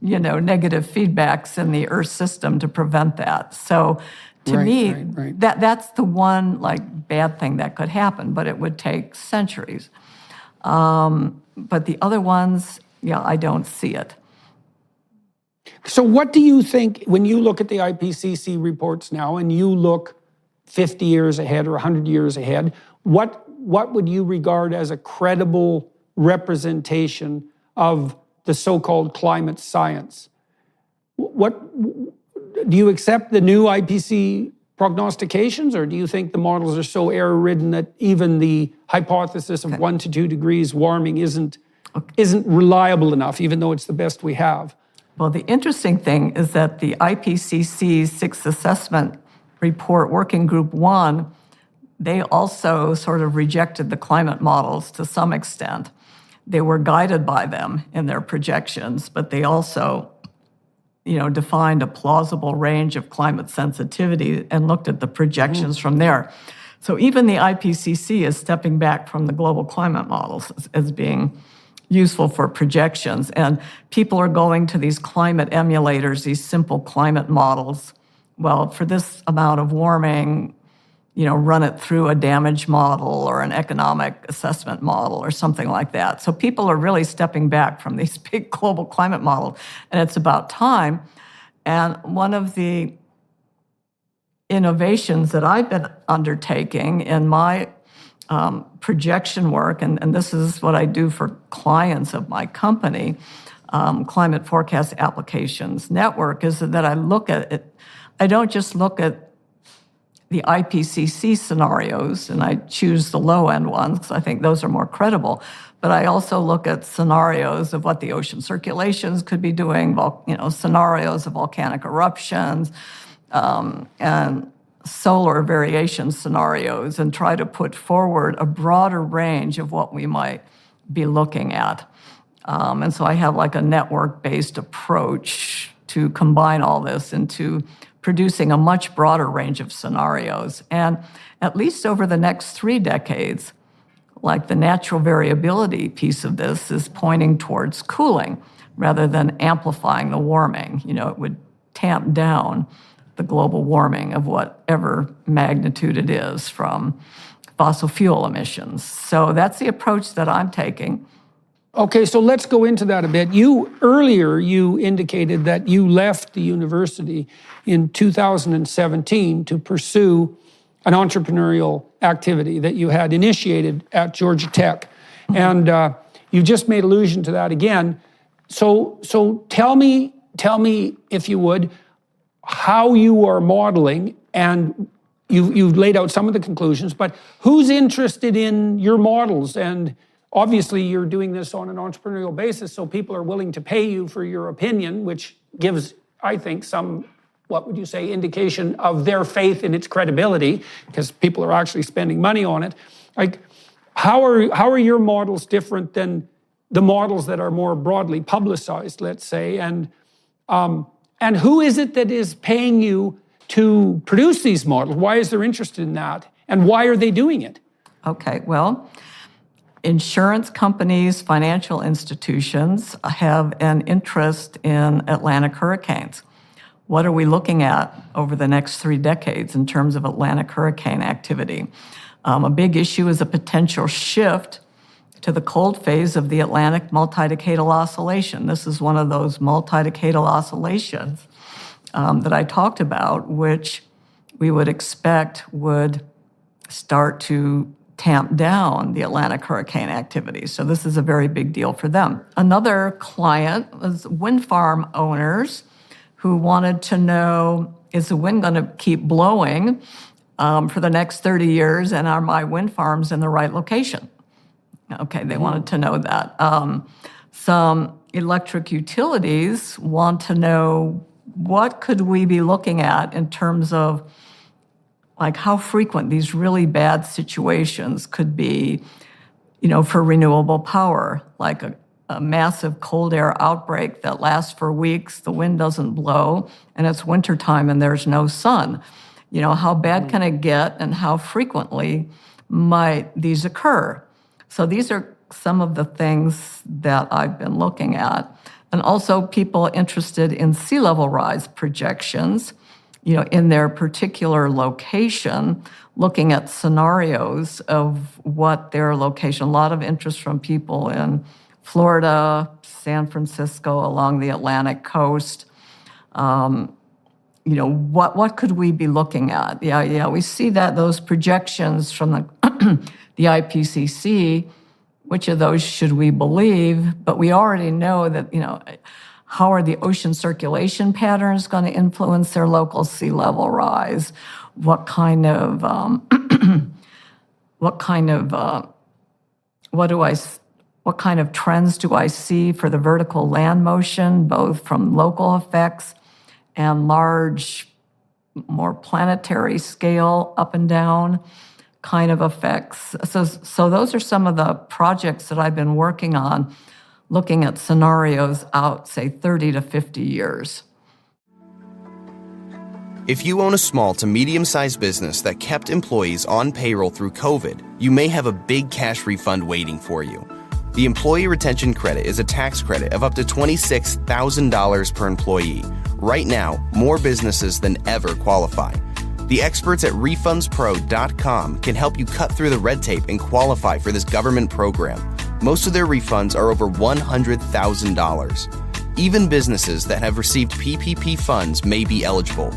negative feedbacks in the Earth system to prevent that. So to me, Right. that's the one bad thing that could happen, but it would take centuries. But the other ones, I don't see it. So what do you think, when you look at the IPCC reports now and you look 50 years ahead or 100 years ahead, what would you regard as a credible representation of the so-called climate science? What do you accept the new IPCC prognostications, or do you think the models are so error-ridden that even the hypothesis of 1 to 2 degrees warming isn't reliable enough, even though it's the best we have? Well, the interesting thing is that the IPCC's Sixth Assessment Report, Working Group 1, they also sort of rejected the climate models to some extent. They were guided by them in their projections, but they also, defined a plausible range of climate sensitivity and looked at the projections from there. So even the IPCC is stepping back from the global climate models as being useful for projections. And people are going to these climate emulators, these simple climate models. Well, for this amount of warming, run it through a damage model or an economic assessment model or something like that. So people are really stepping back from these big global climate models, and it's about time. And one of the innovations that I've been undertaking in my projection work, and this is what I do for clients of my company, Climate Forecast Applications Network, is that I look at it. I don't just look at the IPCC scenarios, and I choose the low-end ones because I think those are more credible, but I also look at scenarios of what the ocean circulations could be doing, scenarios of volcanic eruptions, and solar variation scenarios, and try to put forward a broader range of what we might be looking at. And so I have a network-based approach to combine all this into producing a much broader range of scenarios. And at least over the next 3 decades, the natural variability piece of this is pointing towards cooling rather than amplifying the warming. It would tamp down the global warming of whatever magnitude it is from fossil fuel emissions. So that's the approach that I'm taking. Okay, so let's go into that a bit. Earlier you indicated that you left the university in 2017 to pursue an entrepreneurial activity that you had initiated at Georgia Tech. And you just made allusion to that again. So tell me, if you would, how you are modeling, and you've laid out some of the conclusions, but who's interested in your models, and obviously you're doing this on an entrepreneurial basis, so people are willing to pay you for your opinion, which gives, I think, some, what would you say, indication of their faith in its credibility, because people are actually spending money on it. Like, how are your models different than the models that are more broadly publicized, let's say, and who is it that is paying you to produce these models? Why is there interest in that, and why are they doing it? Okay, well, insurance companies, financial institutions have an interest in Atlantic hurricanes. What are we looking at over the next 3 decades in terms of Atlantic hurricane activity? A big issue is a potential shift to the cold phase of the Atlantic multi-decadal oscillation. This is one of those multi-decadal oscillations that I talked about, which we would expect would start to tamp down the Atlantic hurricane activity. So this is a very big deal for them. Another client was wind farm owners who wanted to know, is the wind going to keep blowing for the next 30 years, and are my wind farms in the right location? Okay, they wanted to know that. Some electric utilities want to know, what could we be looking at in terms of like how frequent these really bad situations could be, for renewable power, like a massive cold air outbreak that lasts for weeks, the wind doesn't blow, and it's wintertime and there's no sun. How bad can it get, and how frequently might these occur? So these are some of the things that I've been looking at. And also people interested in sea level rise projections, in their particular location, looking at scenarios of what their location. A lot of interest from people in Florida, San Francisco, along the Atlantic coast. What could we be looking at? Yeah, we see that those projections from the IPCC. Which of those should we believe? But we already know that, how are the ocean circulation patterns going to influence their local sea level rise? What kind of trends do I see for the vertical land motion, both from local effects and large, more planetary scale up and down kind of effects? So those are some of the projects that I've been working on, looking at scenarios out, say, 30 to 50 years. If you own a small to medium-sized business that kept employees on payroll through COVID, you may have a big cash refund waiting for you. The Employee Retention Credit is a tax credit of up to $26,000 per employee. Right now, more businesses than ever qualify. The experts at RefundsPro.com can help you cut through the red tape and qualify for this government program. Most of their refunds are over $100,000. Even businesses that have received PPP funds may be eligible.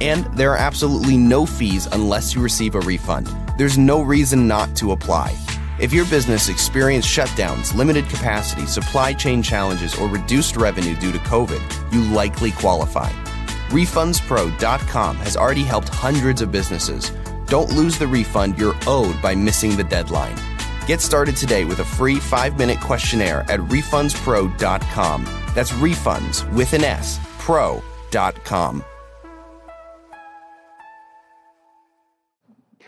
And there are absolutely no fees unless you receive a refund. There's no reason not to apply. If your business experienced shutdowns, limited capacity, supply chain challenges, or reduced revenue due to COVID, you likely qualify. RefundsPro.com has already helped hundreds of businesses. Don't lose the refund you're owed by missing the deadline. Get started today with a free 5-minute questionnaire at RefundsPro.com. That's refunds with an S, pro.com.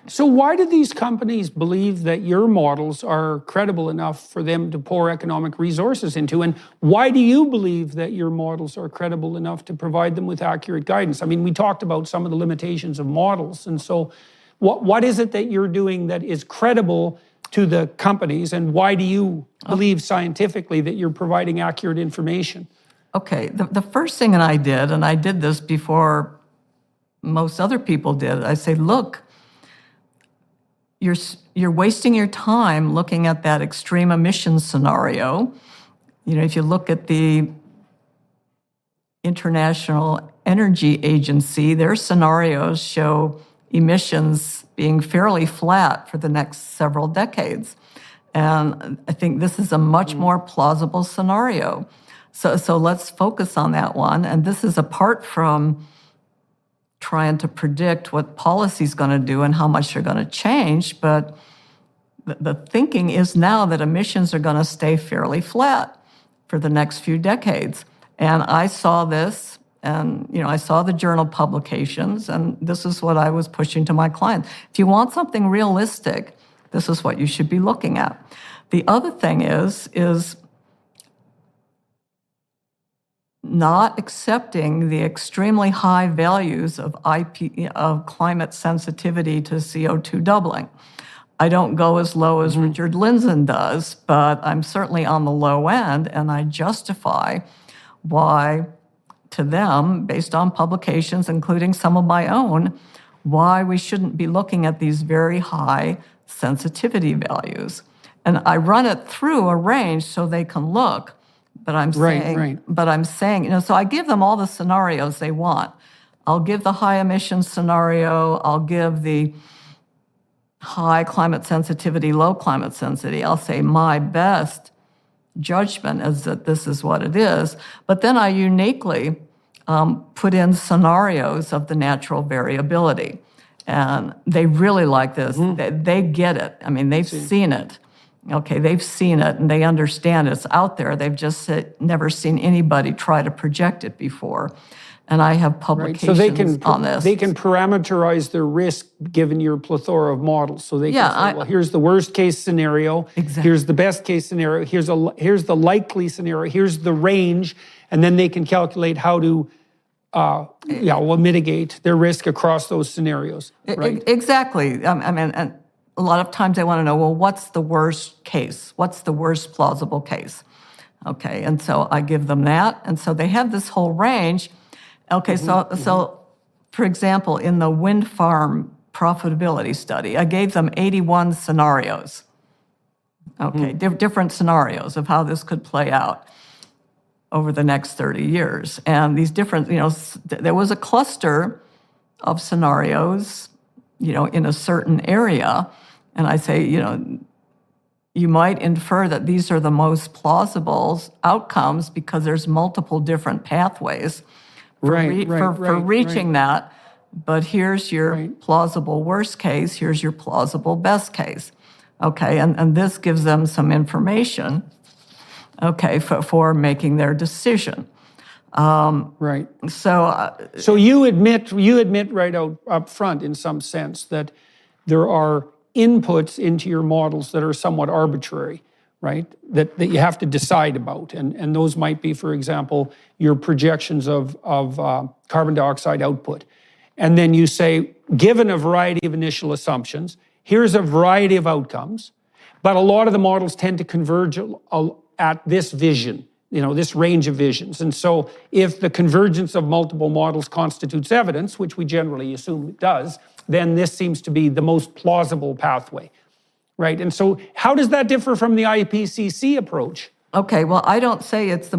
So why do these companies believe that your models are credible enough for them to pour economic resources into? And why do you believe that your models are credible enough to provide them with accurate guidance? I mean, we talked about some of the limitations of models. And so what is it that you're doing that is credible to the companies? And why do you believe scientifically that you're providing accurate information? Okay, the first thing that I did, and I did this before most other people did, I say, look, you're wasting your time looking at that extreme emissions scenario. If you look at the International Energy Agency, their scenarios show emissions being fairly flat for the next several decades. And I think this is a much more plausible scenario. So let's focus on that one. And this is apart from trying to predict what policy's going to do and how much they're going to change, but the thinking is now that emissions are going to stay fairly flat for the next few decades. And I saw this, and I saw the journal publications, and this is what I was pushing to my clients. If you want something realistic, this is what you should be looking at. The other thing is not accepting the extremely high values of climate sensitivity to CO2 doubling. I don't go as low as Richard Lindzen does, but I'm certainly on the low end, and I justify why, to them, based on publications, including some of my own, why we shouldn't be looking at these very high sensitivity values. And I run it through a range so they can look, but I'm saying, so I give them all the scenarios they want. I'll give the high emission scenario, I'll give the high climate sensitivity, low climate sensitivity. I'll say my best judgment is that this is what it is, but then I uniquely put in scenarios of the natural variability. And they really like this. They get it. I mean, they've seen it. Okay, they've seen it and they understand it's out there. They've just never seen anybody try to project it before. And I have publications on this. They can parameterize their risk given your plethora of models. So they can say, well, here's the worst case scenario. Exactly. Here's the best case scenario. Here's the likely scenario. Here's the range. And then they can calculate how to mitigate their risk across those scenarios. Right? Exactly. I mean, and a lot of times they want to know, well, what's the worst case? What's the worst plausible case? Okay, and so I give them that. And so they have this whole range. Okay, so for example, in the wind farm profitability study, I gave them 81 scenarios. Okay, different scenarios of how this could play out over the next 30 years. And these different, there was a cluster of scenarios, in a certain area. And I say, you might infer that these are the most plausible outcomes because there's multiple different pathways for reaching that. But here's your plausible worst case, here's your plausible best case. Okay, and this gives them some information, okay, for making their decision. Right. So you admit right up front, in some sense, that there are inputs into your models that are somewhat arbitrary, right? That you have to decide about, and those might be, for example, your projections of carbon dioxide output, and then you say, given a variety of initial assumptions, here's a variety of outcomes, but a lot of the models tend to converge at this vision. This range of visions. And so if the convergence of multiple models constitutes evidence, which we generally assume it does, then this seems to be the most plausible pathway, right? And so how does that differ from the IPCC approach? Okay, well, I don't say it's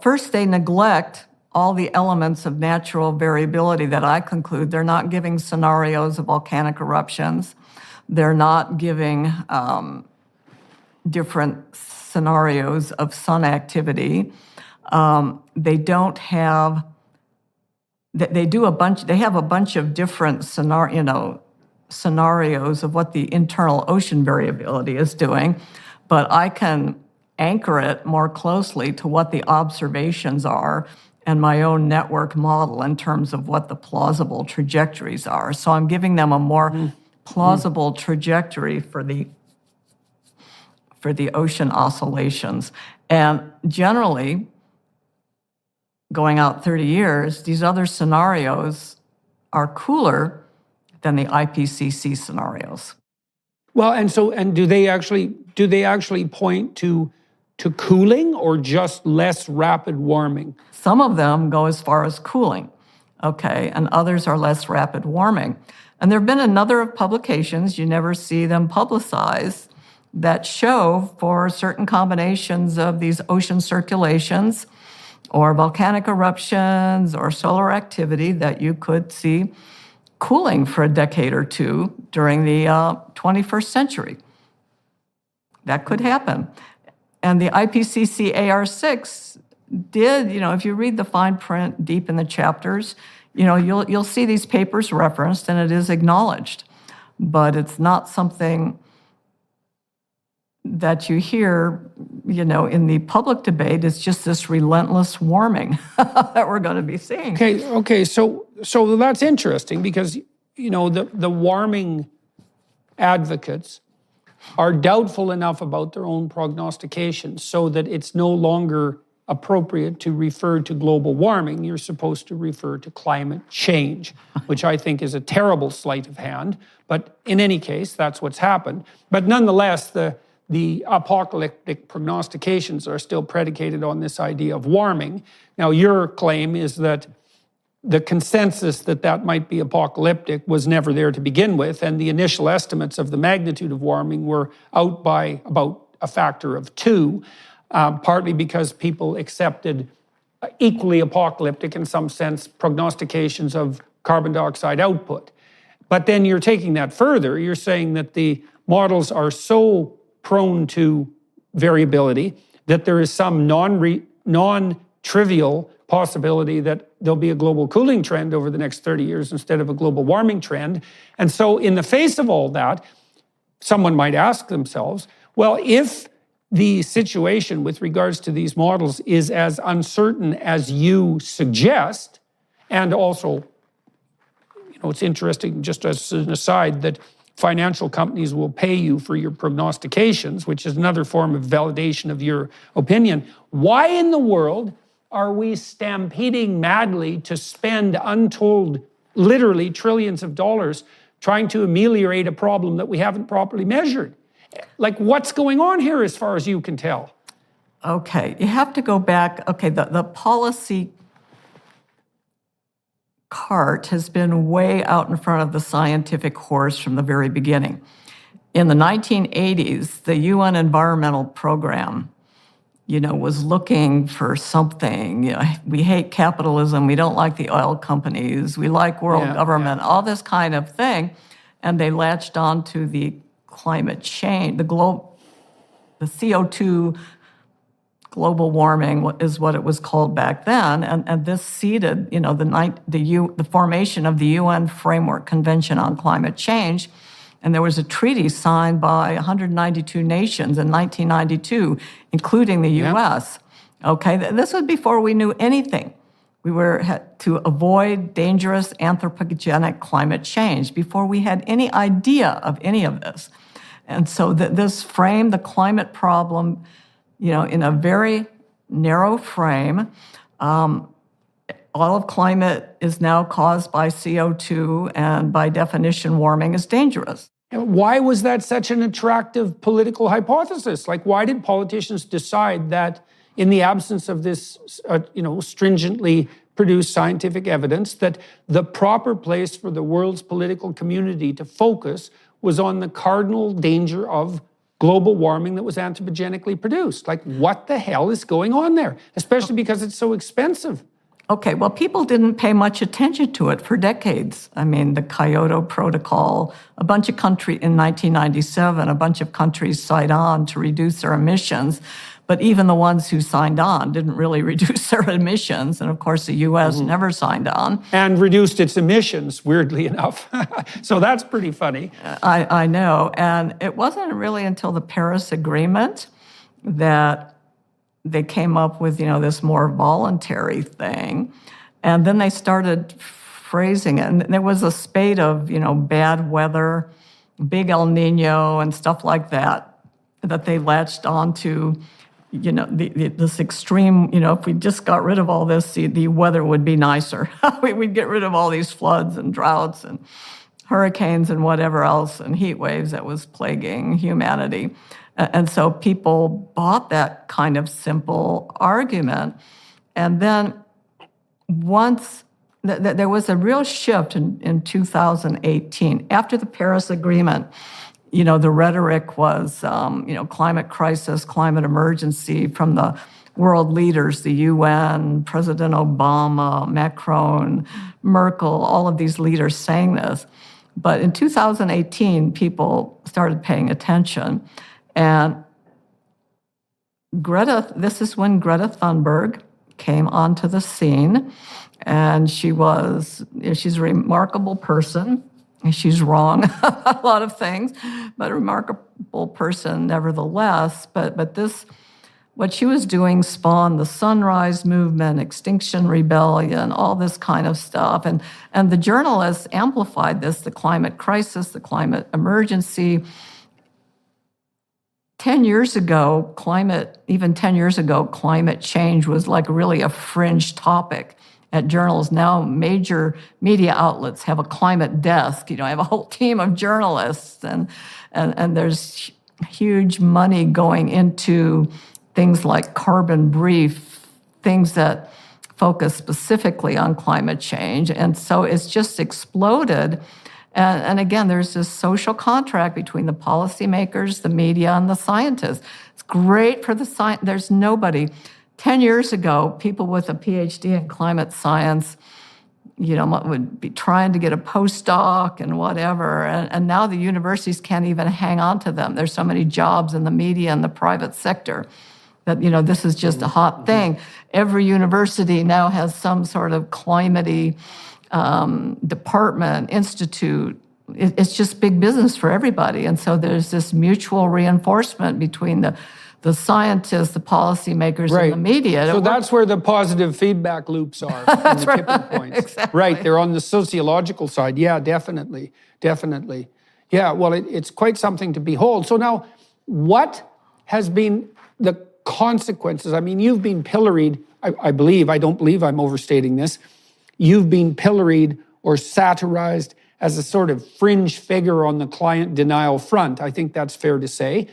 first they neglect all the elements of natural variability that I conclude. They're not giving scenarios of volcanic eruptions. They're not giving different scenarios of sun activity. They don't have, they have a bunch of different scenarios of what the internal ocean variability is doing, but I can anchor it more closely to what the observations are and my own network model in terms of what the plausible trajectories are. So I'm giving them a more plausible trajectory for the ocean oscillations. And generally, going out 30 years, these other scenarios are cooler than the IPCC scenarios. Well, and do they actually point to cooling or just less rapid warming? Some of them go as far as cooling, okay, and others are less rapid warming. And there have been a number of publications, you never see them publicized, that show for certain combinations of these ocean circulations or volcanic eruptions or solar activity that you could see cooling for a decade or two during the 21st century. That could happen. And the IPCC AR6 did, if you read the fine print deep in the chapters, you'll see these papers referenced and it is acknowledged. But it's not something that you hear, in the public debate is just this relentless warming that we're going to be seeing. Okay. So that's interesting because the warming advocates are doubtful enough about their own prognostications so that it's no longer appropriate to refer to global warming. You're supposed to refer to climate change, which I think is a terrible sleight of hand. But in any case, that's what's happened. But nonetheless, the apocalyptic prognostications are still predicated on this idea of warming. Now, your claim is that the consensus that might be apocalyptic was never there to begin with, and the initial estimates of the magnitude of warming were out by about a factor of 2, partly because people accepted equally apocalyptic, in some sense, prognostications of carbon dioxide output. But then you're taking that further. You're saying that the models are so prone to variability that there is some non-trivial possibility that there'll be a global cooling trend over the next 30 years instead of a global warming trend. And so in the face of all that, someone might ask themselves, well, if the situation with regards to these models is as uncertain as you suggest, and also, it's interesting, just as an aside, that financial companies will pay you for your prognostications, which is another form of validation of your opinion. Why in the world are we stampeding madly to spend untold, literally trillions of dollars trying to ameliorate a problem that we haven't properly measured? Like, what's going on here as far as you can tell? Okay, you have to go back. Okay, the policy cart has been way out in front of the scientific horse from the very beginning. In the 1980s, the UN Environmental Program, was looking for something. We hate capitalism. We don't like the oil companies. We like world government, all this kind of thing. And they latched on to the climate change, the CO2 global warming is what it was called back then, and this seeded, the formation of the UN Framework Convention on Climate Change, and there was a treaty signed by 192 nations in 1992, including the U.S. Okay, this was before we knew anything. We had to avoid dangerous anthropogenic climate change before we had any idea of any of this. And so this framed the climate problem, in a very narrow frame. All of climate is now caused by CO2, and by definition, warming is dangerous. Why was that such an attractive political hypothesis? Like, why did politicians decide that in the absence of this, stringently produced scientific evidence, that the proper place for the world's political community to focus was on the cardinal danger of global warming that was anthropogenically produced? Like, what the hell is going on there? Especially because it's so expensive. Okay, well, people didn't pay much attention to it for decades. I mean, the Kyoto Protocol, in 1997, a bunch of countries signed on to reduce their emissions, but even the ones who signed on didn't really reduce their emissions, and of course the U.S. never signed on. And reduced its emissions, weirdly enough. So that's pretty funny. I know, and it wasn't really until the Paris Agreement that they came up with, this more voluntary thing. And then they started phrasing it. And there was a spate of, bad weather, big El Nino and stuff like that they latched onto, this extreme, if we just got rid of all this, the weather would be nicer. We'd get rid of all these floods and droughts and hurricanes and whatever else and heat waves that was plaguing humanity. And so people bought that kind of simple argument. And then once there was a real shift in 2018, after the Paris Agreement, the rhetoric was, climate crisis, climate emergency from the world leaders, the UN, President Obama, Macron, Merkel, all of these leaders saying this. But in 2018, people started paying attention. And this is when Greta Thunberg came onto the scene, and she's a remarkable person. She's wrong about a lot of things, but a remarkable person nevertheless. But this, what she was doing spawned the Sunrise Movement, Extinction Rebellion, all this kind of stuff. And the journalists amplified this, the climate crisis, the climate emergency. 10 years ago, even 10 years ago, climate change was like really a fringe topic at journals. Now major media outlets have a climate desk, have a whole team of journalists, and there's huge money going into things like Carbon Brief, things that focus specifically on climate change. And so it's just exploded. And again, there's this social contract between the policymakers, the media, and the scientists. It's great for the science. There's nobody. 10 years ago, people with a PhD in climate science, would be trying to get a postdoc and whatever. And now the universities can't even hang on to them. There's so many jobs in the media and the private sector that, this is just a hot thing. Every university now has some sort of climate-y department, institute. It's just big business for everybody. And so there's this mutual reinforcement between the scientists, the policymakers, and the media. So that's where the positive feedback loops are. That's the tipping points. Exactly. Right, they're on the sociological side. Yeah, definitely. Yeah, well, it's quite something to behold. So now, what has been the consequences? I mean, you've been pilloried, I don't believe I'm overstating this, you've been pilloried or satirized as a sort of fringe figure on the climate denial front. I think that's fair to say.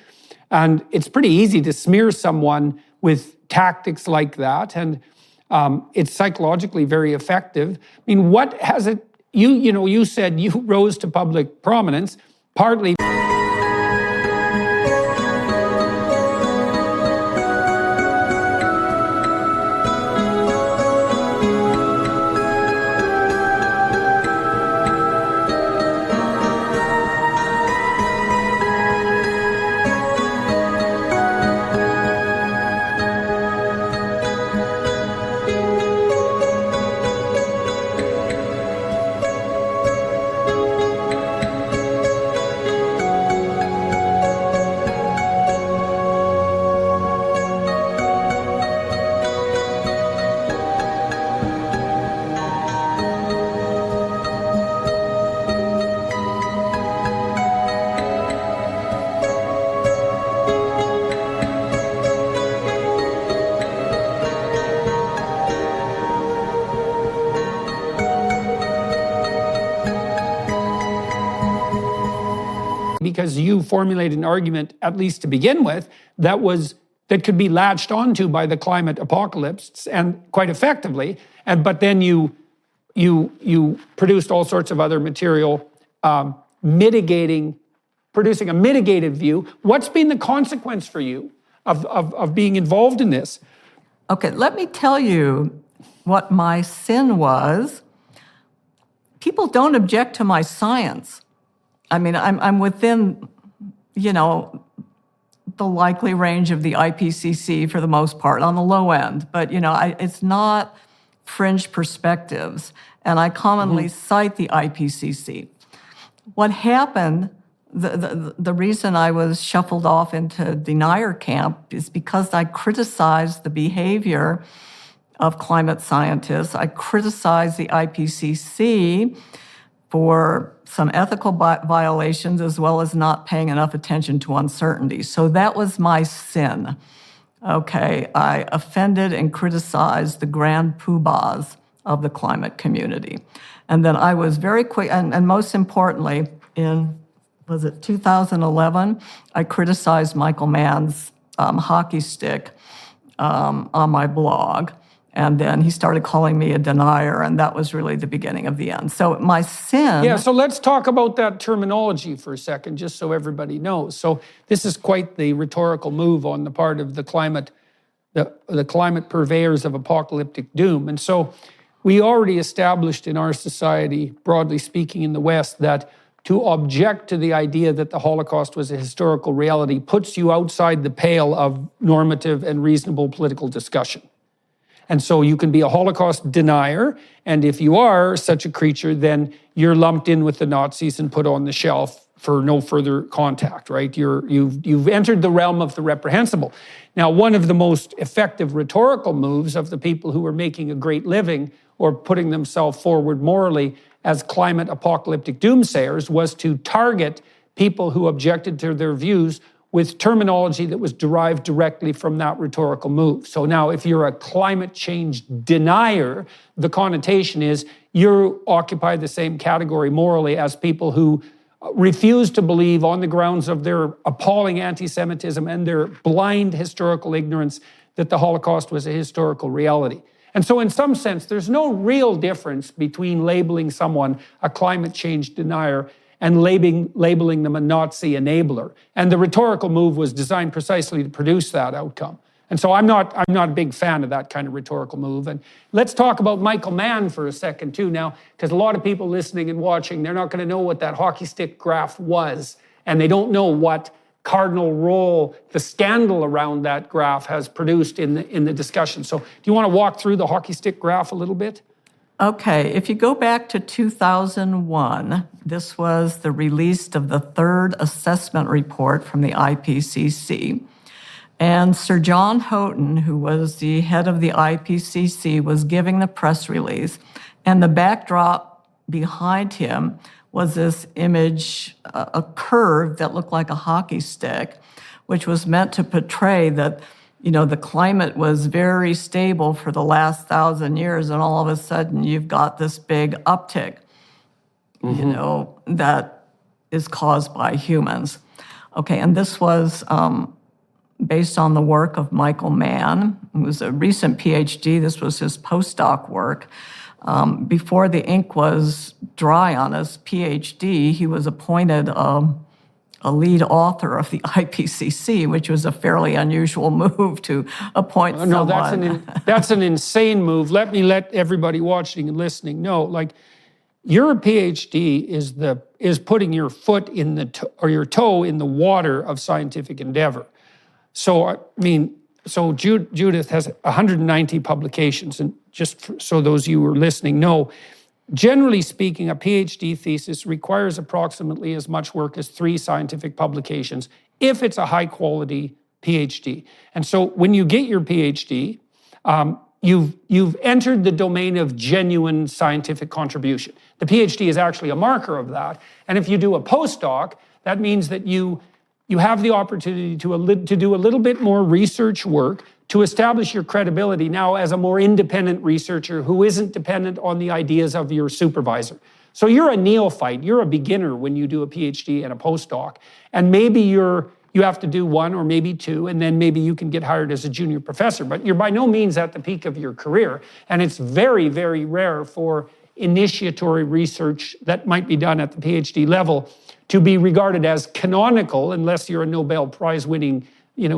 And it's pretty easy to smear someone with tactics like that, and it's psychologically very effective. I mean, what has it? You said you rose to public prominence partly. Because you formulated an argument, at least to begin with, that could be latched onto by the climate apocalypse, and quite effectively. But then you produced all sorts of other material, producing a mitigated view. What's been the consequence for you of being involved in this? Okay, let me tell you what my sin was. People don't object to my science. I mean, I'm within, the likely range of the IPCC for the most part, on the low end. But, it's not fringe perspectives. And I commonly cite the IPCC. What happened, the reason I was shuffled off into denier camp is because I criticized the behavior of climate scientists. I criticized the IPCC for some ethical violations, as well as not paying enough attention to uncertainty. So that was my sin. Okay, I offended and criticized the grand poobahs of the climate community. And then I was very quick, and most importantly, in, 2011, I criticized Michael Mann's hockey stick on my blog. And then he started calling me a denier, and that was really the beginning of the end. So my sin... Yeah, so let's talk about that terminology for a second, just so everybody knows. So this is quite the rhetorical move on the part of the climate purveyors of apocalyptic doom. And so we already established in our society, broadly speaking in the West, that to object to the idea that the Holocaust was a historical reality puts you outside the pale of normative and reasonable political discussion. And so you can be a Holocaust denier, and if you are such a creature, then you're lumped in with the Nazis and put on the shelf for no further contact, right? You've entered the realm of the reprehensible. Now, one of the most effective rhetorical moves of the people who were making a great living or putting themselves forward morally as climate apocalyptic doomsayers was to target people who objected to their views with terminology that was derived directly from that rhetorical move. So now if you're a climate change denier, the connotation is you occupy the same category morally as people who refuse to believe on the grounds of their appalling anti-Semitism and their blind historical ignorance that the Holocaust was a historical reality. And so in some sense, there's no real difference between labeling someone a climate change denier and labeling them a Nazi enabler. And the rhetorical move was designed precisely to produce that outcome. And so I'm not a big fan of that kind of rhetorical move. And let's talk about Michael Mann for a second too now, because a lot of people listening and watching, they're not going to know what that hockey stick graph was, and they don't know what cardinal role the scandal around that graph has produced in the discussion. So do you want to walk through the hockey stick graph a little bit? Okay, if you go back to 2001, this was the release of the third assessment report from the IPCC. And Sir John Houghton, who was the head of the IPCC, was giving the press release. And the backdrop behind him was this image, a curve that looked like a hockey stick, which was meant to portray that, you know, the climate was very stable for the last 1,000 years, and all of a sudden you've got this big uptick, you know, that is caused by humans. Okay, and this was based on the work of Michael Mann, who was a recent PhD. This was his postdoc work. Before the ink was dry on his PhD, he was appointed a lead author of the IPCC, which was a fairly unusual move to appoint someone. No, that's an insane move. Let me let everybody watching and listening know, like, your PhD is putting your foot in or your toe in the water of scientific endeavor. So, I mean, Judith has 190 publications, and just so those of you who are listening know, generally speaking, a PhD thesis requires approximately as much work as 3 scientific publications if it's a high-quality PhD. And so when you get your PhD, you've entered the domain of genuine scientific contribution. The PhD is actually a marker of that. And if you do a postdoc, that means that you have the opportunity to do a little bit more research work to establish your credibility now as a more independent researcher who isn't dependent on the ideas of your supervisor. So you're a neophyte, you're a beginner when you do a PhD and a postdoc, and maybe you have to do 1 or maybe 2, and then maybe you can get hired as a junior professor, but you're by no means at the peak of your career, and it's very, very rare for initiatory research that might be done at the PhD level to be regarded as canonical, unless you're a Nobel Prize winning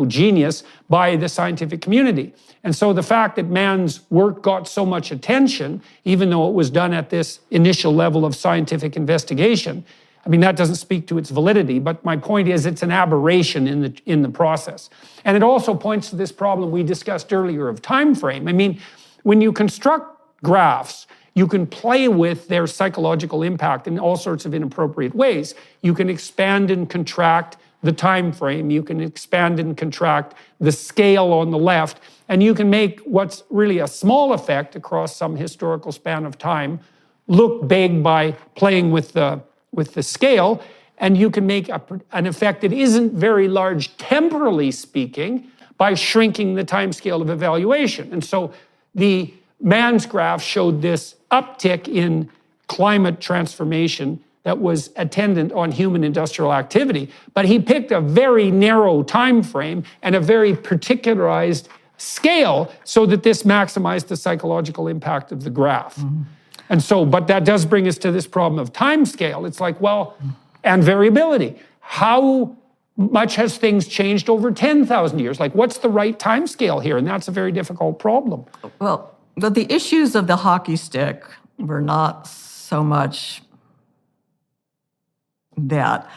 genius, by the scientific community. And so the fact that Mann's work got so much attention, even though it was done at this initial level of scientific investigation, I mean, that doesn't speak to its validity, but my point is it's an aberration in the process. And it also points to this problem we discussed earlier of time frame. I mean, when you construct graphs, you can play with their psychological impact in all sorts of inappropriate ways. You can expand and contract the time frame, you can expand and contract the scale on the left, and you can make what's really a small effect across some historical span of time look big by playing with the scale, and you can make an effect that isn't very large temporally speaking by shrinking the time scale of evaluation. And so the Mann's graph showed this uptick in climate transformation that was attendant on human industrial activity, but he picked a very narrow time frame and a very particularized scale so that this maximized the psychological impact of the graph. Mm-hmm. And so, but that does bring us to this problem of time scale. It's like, well, and variability. How much has things changed over 10,000 years? Like, what's the right time scale here? And that's a very difficult problem. Well, the issues of the hockey stick were not so much that.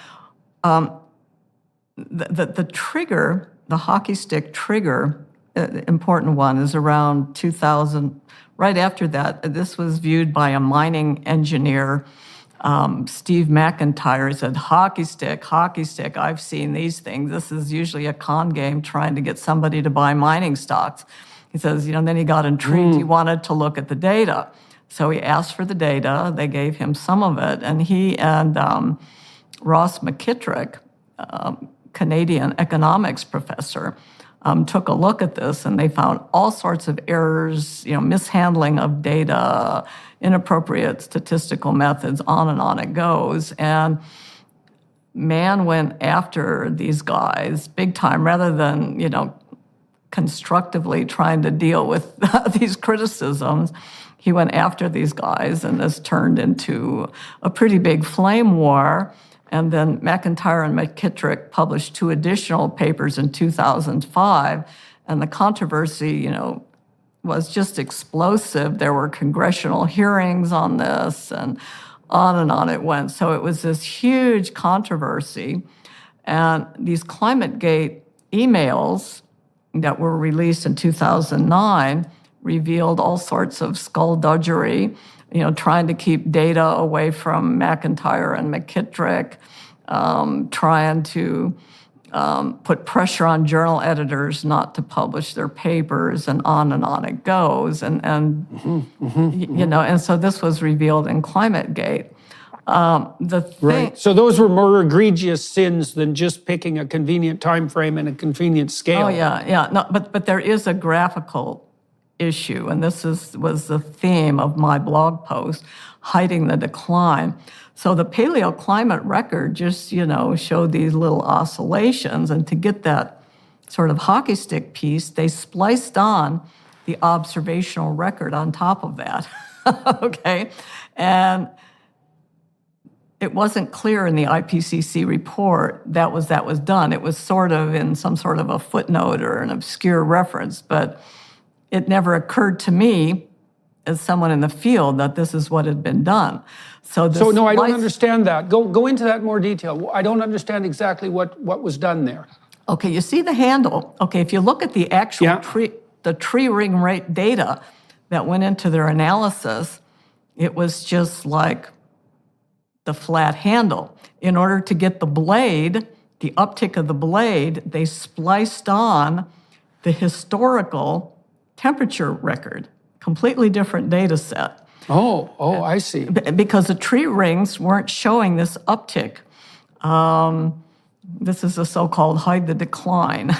The trigger, the hockey stick trigger, important one is around 2000. Right after that, this was viewed by a mining engineer, Steve McIntyre. He said, hockey stick, I've seen these things. This is usually a con game trying to get somebody to buy mining stocks. He says, then he got intrigued. He wanted to look at the data. So he asked for the data. They gave him some of it. And he and Ross McKittrick, Canadian economics professor, took a look at this, and they found all sorts of errors, mishandling of data, inappropriate statistical methods, on it goes. And Mann went after these guys big time, rather than, constructively trying to deal with these criticisms. He went after these guys, and this turned into a pretty big flame war. And then McIntyre and McKittrick published 2 additional papers in 2005, and the controversy, was just explosive. There were congressional hearings on this, and on it went. So it was this huge controversy, and these ClimateGate emails that were released in 2009 revealed all sorts of skullduggery, trying to keep data away from McIntyre and McKittrick, trying to put pressure on journal editors not to publish their papers, and on it goes. And so this was revealed in ClimateGate. Right. So those were more egregious sins than just picking a convenient time frame and a convenient scale. Oh, yeah. No, but there is a graphical issue, and this was the theme of my blog post, Hiding the Decline. So the paleoclimate record just, showed these little oscillations, and to get that sort of hockey stick piece, they spliced on the observational record on top of that, okay? And it wasn't clear in the IPCC report that was done. It was sort of in some sort of a footnote or an obscure reference, but it never occurred to me as someone in the field that this is what had been done. So no, I don't understand that. Go into that in more detail. I don't understand exactly what was done there. Okay, you see the handle. Okay, if you look at the actual tree ring rate data that went into their analysis, it was just like the flat handle. In order to get the blade, the uptick of the blade, they spliced on the historical temperature record, completely different data set. Oh, I see. Because the tree rings weren't showing this uptick. This is the so-called hide the decline.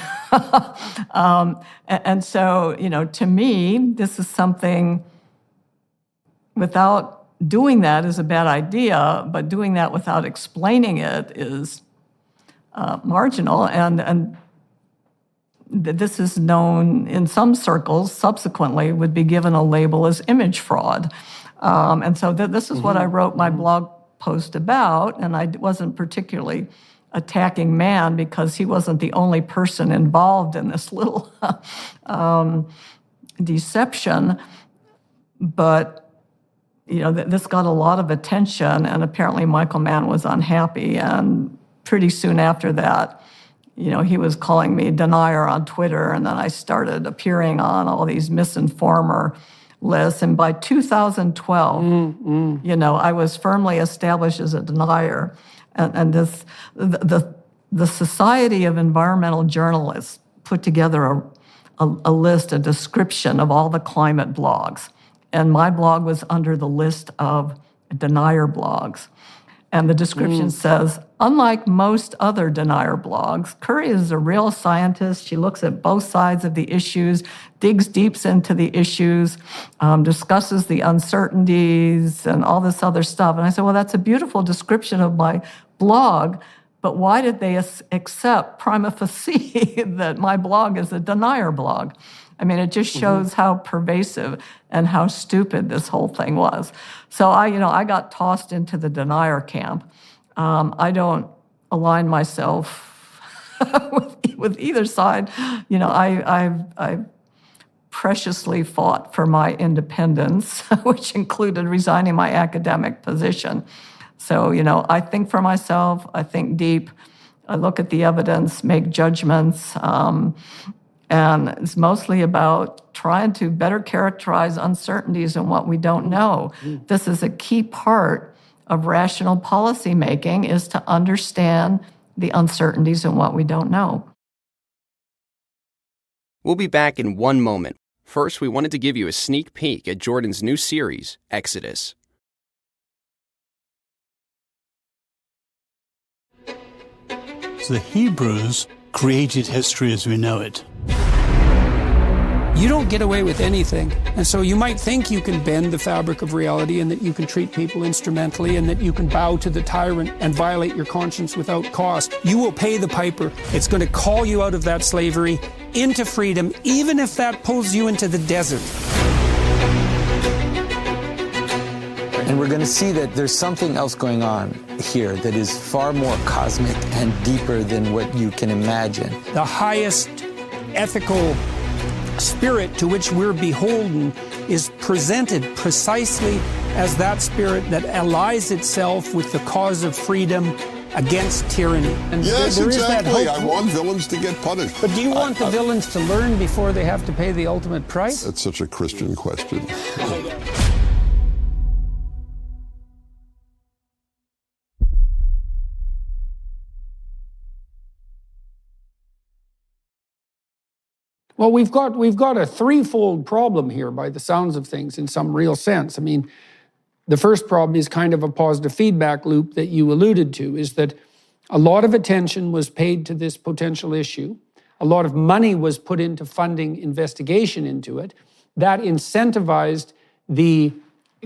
And so, to me, this is something, without doing that is a bad idea, but doing that without explaining it is marginal. And this is known in some circles, subsequently would be given a label as image fraud. And so this is what I wrote my blog post about, and I wasn't particularly attacking Mann because he wasn't the only person involved in this little deception. But, this got a lot of attention, and apparently Michael Mann was unhappy. And pretty soon after that, he was calling me denier on Twitter, and then I started appearing on all these misinformer lists. And by 2012, I was firmly established as a denier. And the Society of Environmental Journalists put together a list, a description of all the climate blogs. And my blog was under the list of denier blogs. And the description says, unlike most other denier blogs, Curry is a real scientist. She looks at both sides of the issues, digs deep into the issues, discusses the uncertainties and all this other stuff. And I said, well, that's a beautiful description of my blog, but why did they accept prima facie that my blog is a denier blog? I mean, it just shows how pervasive and how stupid this whole thing was. So I got tossed into the denier camp. I don't align myself with either side. I've preciously fought for my independence, which included resigning my academic position. So, I think for myself, I think deep, I look at the evidence, make judgments, And it's mostly about trying to better characterize uncertainties in what we don't know. This is a key part of rational policy making, is to understand the uncertainties in what we don't know. We'll be back in one moment. First, we wanted to give you a sneak peek at Jordan's new series, Exodus. The Hebrews created history as we know it. You don't get away with anything. And so you might think you can bend the fabric of reality and that you can treat people instrumentally and that you can bow to the tyrant and violate your conscience without cost. You will pay the piper. It's going to call you out of that slavery into freedom, even if that pulls you into the desert. And we're going to see that there's something else going on here that is far more cosmic and deeper than what you can imagine. The highest ethical spirit to which we're beholden is presented precisely as that spirit that allies itself with the cause of freedom against tyranny. And yes, there is that exactly. hope. I want villains to get punished. But do you want the villains to learn before they have to pay the ultimate price? That's such a Christian question. Well, we've got a threefold problem here by the sounds of things in some real sense. I mean, the first problem is kind of a positive feedback loop that you alluded to, is that a lot of attention was paid to this potential issue. A lot of money was put into funding investigation into it. That incentivized the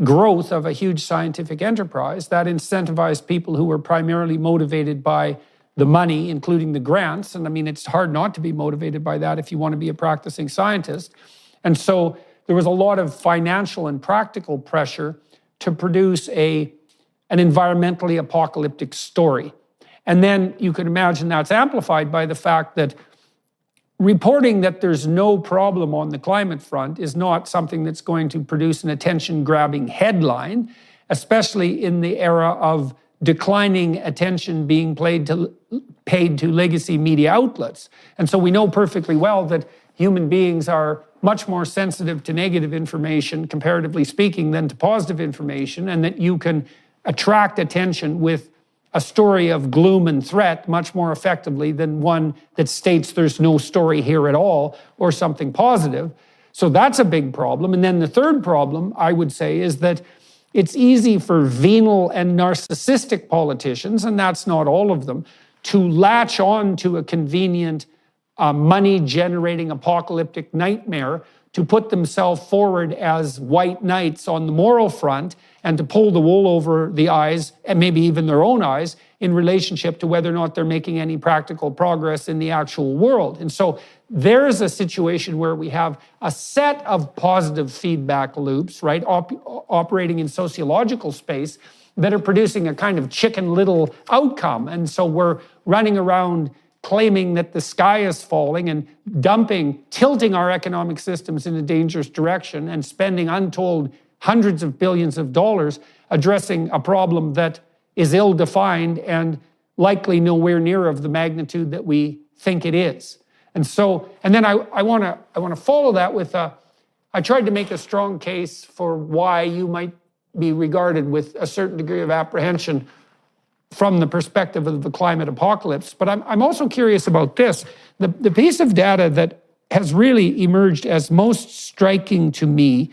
growth of a huge scientific enterprise. That incentivized people who were primarily motivated by the money, including the grants. And I mean, it's hard not to be motivated by that if you want to be a practicing scientist. And so there was a lot of financial and practical pressure to produce an environmentally apocalyptic story. And then you could imagine that's amplified by the fact that reporting that there's no problem on the climate front is not something that's going to produce an attention-grabbing headline, especially in the era of declining attention being paid to legacy media outlets. And so we know perfectly well that human beings are much more sensitive to negative information, comparatively speaking, than to positive information, and that you can attract attention with a story of gloom and threat much more effectively than one that states there's no story here at all or something positive. So that's a big problem. And then the third problem, I would say, is that it's easy for venal and narcissistic politicians, and that's not all of them, to latch on to a convenient money-generating apocalyptic nightmare, to put themselves forward as white knights on the moral front, and to pull the wool over the eyes, and maybe even their own eyes, in relationship to whether or not they're making any practical progress in the actual world. And so there's a situation where we have a set of positive feedback loops, right, operating in sociological space that are producing a kind of Chicken Little outcome. And so we're running around claiming that the sky is falling and tilting our economic systems in a dangerous direction and spending untold hundreds of billions of dollars addressing a problem that is ill-defined and likely nowhere near of the magnitude that we think it is. And so, and then I want to follow that with I tried to make a strong case for why you might be regarded with a certain degree of apprehension from the perspective of the climate apocalypse. But I'm also curious about this. The piece of data that has really emerged as most striking to me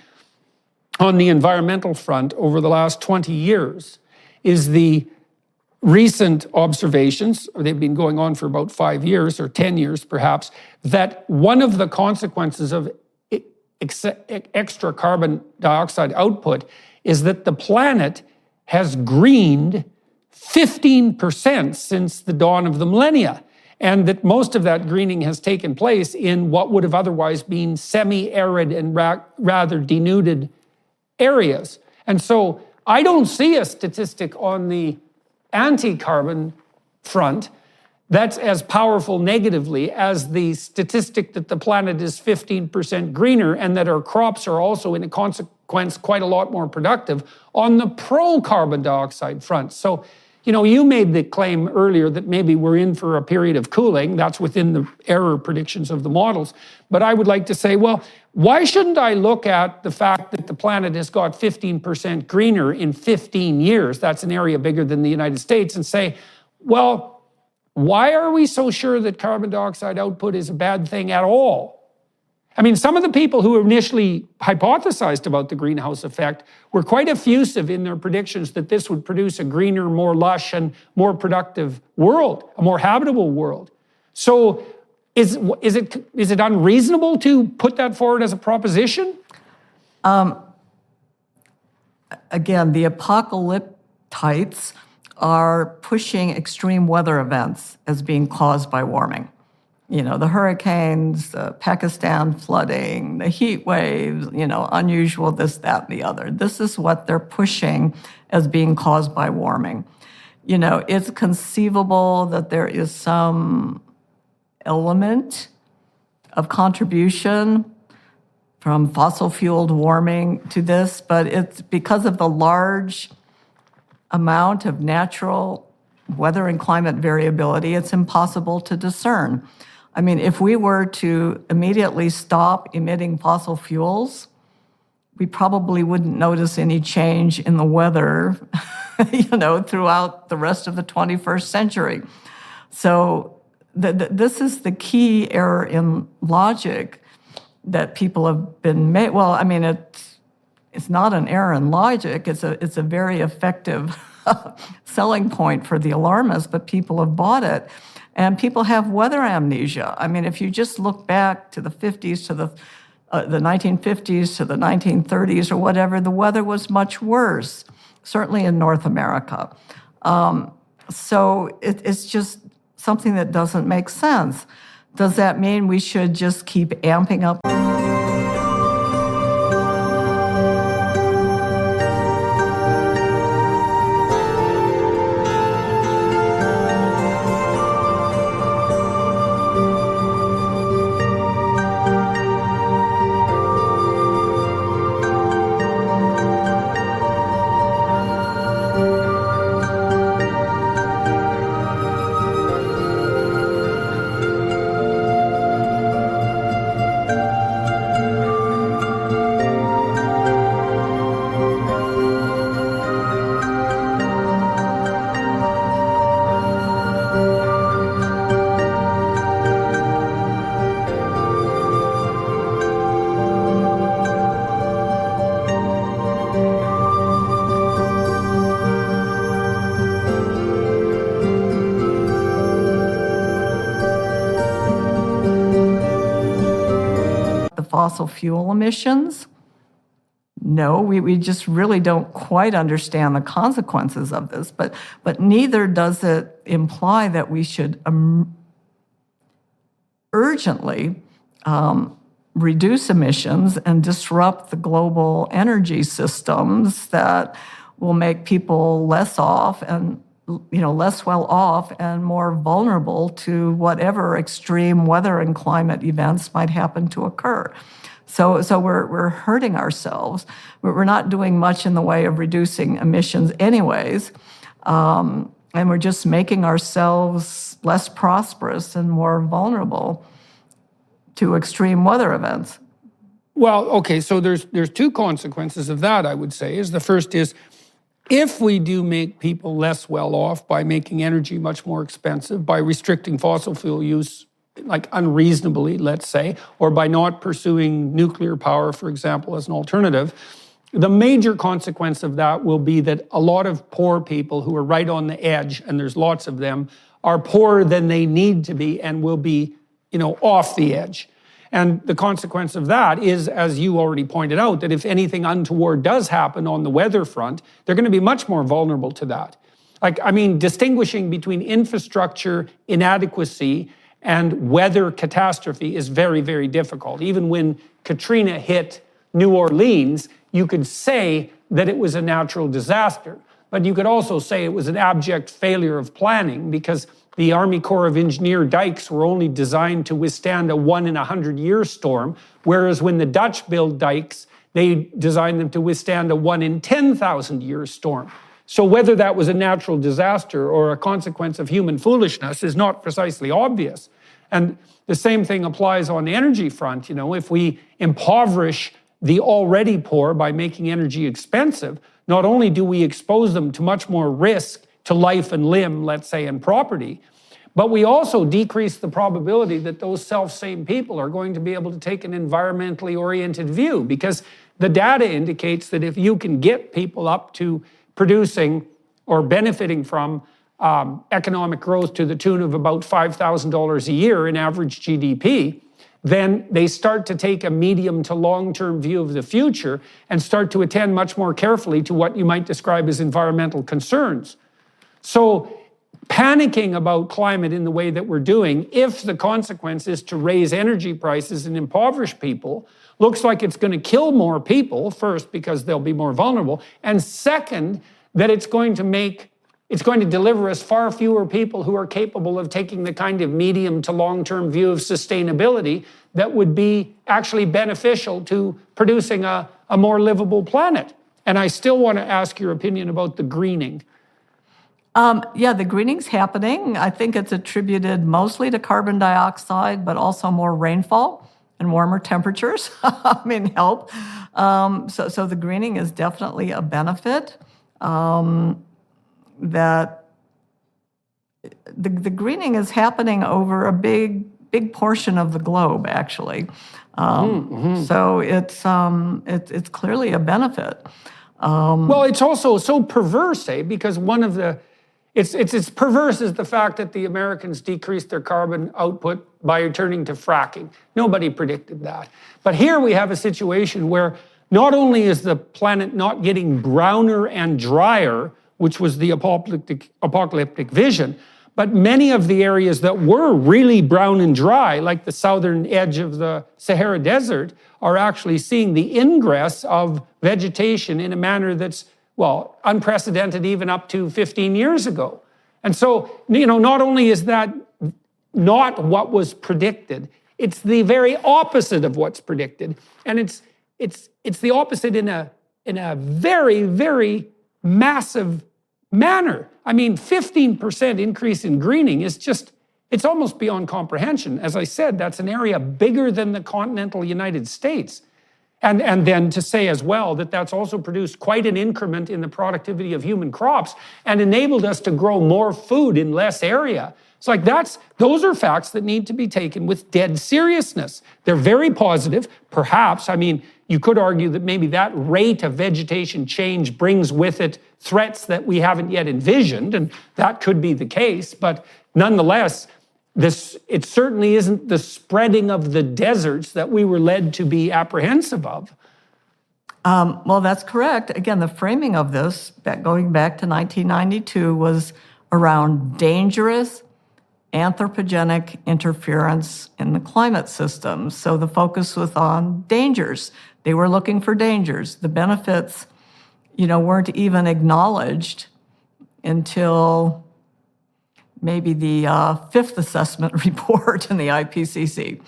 on the environmental front over the last 20 years is the recent observations, or they've been going on for about 5 years or 10 years perhaps, that one of the consequences of extra carbon dioxide output is that the planet has greened 15% since the dawn of the millennia, and that most of that greening has taken place in what would have otherwise been semi-arid and rather denuded areas. And so I don't see a statistic on the anti-carbon front that's as powerful negatively as the statistic that the planet is 15% greener and that our crops are also, in a consequence, quite a lot more productive on the pro-carbon dioxide front. So You made the claim earlier that maybe we're in for a period of cooling. That's within the error predictions of the models. But I would like to say, well, why shouldn't I look at the fact that the planet has got 15% greener in 15 years? That's an area bigger than the United States, and say, well, why are we so sure that carbon dioxide output is a bad thing at all? I mean, some of the people who initially hypothesized about the greenhouse effect were quite effusive in their predictions that this would produce a greener, more lush, and more productive world, a more habitable world. So is it unreasonable to put that forward as a proposition? Again, the apocalyptites are pushing extreme weather events as being caused by warming. The hurricanes, the Pakistan flooding, the heat waves, unusual this, that, and the other. This is what they're pushing as being caused by warming. It's conceivable that there is some element of contribution from fossil-fueled warming to this, but it's because of the large amount of natural weather and climate variability, it's impossible to discern. I mean, if we were to immediately stop emitting fossil fuels, we probably wouldn't notice any change in the weather, throughout the rest of the 21st century. So this is the key error in logic that people have been made. Well, I mean, it's not an error in logic. It's a very effective selling point for the alarmists, but people have bought it. And people have weather amnesia. I mean, if you just look back to the 50s, to the 1950s, to the 1930s or whatever, the weather was much worse, certainly in North America. So it's just something that doesn't make sense. Does that mean we should just keep amping up? Fossil fuel emissions? No, we just really don't quite understand the consequences of this, but neither does it imply that we should urgently reduce emissions and disrupt the global energy systems that will make people less well off and more vulnerable to whatever extreme weather and climate events might happen to occur. So we're hurting ourselves. We're not doing much in the way of reducing emissions anyways, and we're just making ourselves less prosperous and more vulnerable to extreme weather events. Well, okay, so there's two consequences of that, I would say. The first is, if we do make people less well off by making energy much more expensive, by restricting fossil fuel use, like unreasonably, let's say, or by not pursuing nuclear power, for example, as an alternative, the major consequence of that will be that a lot of poor people who are right on the edge, and there's lots of them, are poorer than they need to be and will be, off the edge. And the consequence of that is, as you already pointed out, that if anything untoward does happen on the weather front, they're going to be much more vulnerable to that. Distinguishing between infrastructure inadequacy and weather catastrophe is very, very difficult. Even when Katrina hit New Orleans, you could say that it was a natural disaster, but you could also say it was an abject failure of planning, because the Army Corps of Engineer dikes were only designed to withstand a 1 in 100-year storm, whereas when the Dutch built dikes, they designed them to withstand a 1 in 10,000-year storm. So whether that was a natural disaster or a consequence of human foolishness is not precisely obvious. And the same thing applies on the energy front. If we impoverish the already poor by making energy expensive, not only do we expose them to much more risk to life and limb, let's say, and property, but we also decrease the probability that those self-same people are going to be able to take an environmentally oriented view, because the data indicates that if you can get people up to producing or benefiting from economic growth to the tune of about $5,000 a year in average GDP, then they start to take a medium to long-term view of the future and start to attend much more carefully to what you might describe as environmental concerns. So panicking about climate in the way that we're doing, if the consequence is to raise energy prices and impoverish people, looks like it's going to kill more people, first, because they'll be more vulnerable, and second, that it's going to deliver us far fewer people who are capable of taking the kind of medium to long-term view of sustainability that would be actually beneficial to producing a more livable planet. And I still want to ask your opinion about the greening. Yeah, the greening's happening. I think it's attributed mostly to carbon dioxide, but also more rainfall and warmer temperatures. Help. So the greening is definitely a benefit. That the greening is happening over a big portion of the globe, actually. So it's clearly a benefit. Well, it's also so perverse, because one of the it's perverse is the fact that the Americans decreased their carbon output by returning to fracking. Nobody predicted that. But here we have a situation where not only is the planet not getting browner and drier, which was the apocalyptic vision, but many of the areas that were really brown and dry, like the southern edge of the Sahara Desert, are actually seeing the ingress of vegetation in a manner that's, well, unprecedented even up to 15 years ago. And so, not only is that not what was predicted, it's the very opposite of what's predicted. And it's the opposite in a very, very massive manner. 15% increase in greening is it's almost beyond comprehension. As I said, that's an area bigger than the continental United States. And then to say as well that that's also produced quite an increment in the productivity of human crops and enabled us to grow more food in less area. It's like those are facts that need to be taken with dead seriousness. They're very positive. Perhaps, you could argue that maybe that rate of vegetation change brings with it threats that we haven't yet envisioned, and that could be the case. But nonetheless, it certainly isn't the spreading of the deserts that we were led to be apprehensive of. Well, that's correct. Again, the framing of this, going back to 1992, was around dangerous anthropogenic interference in the climate system. So the focus was on dangers. They were looking for dangers. The benefits, weren't even acknowledged until maybe the fifth assessment report in the IPCC.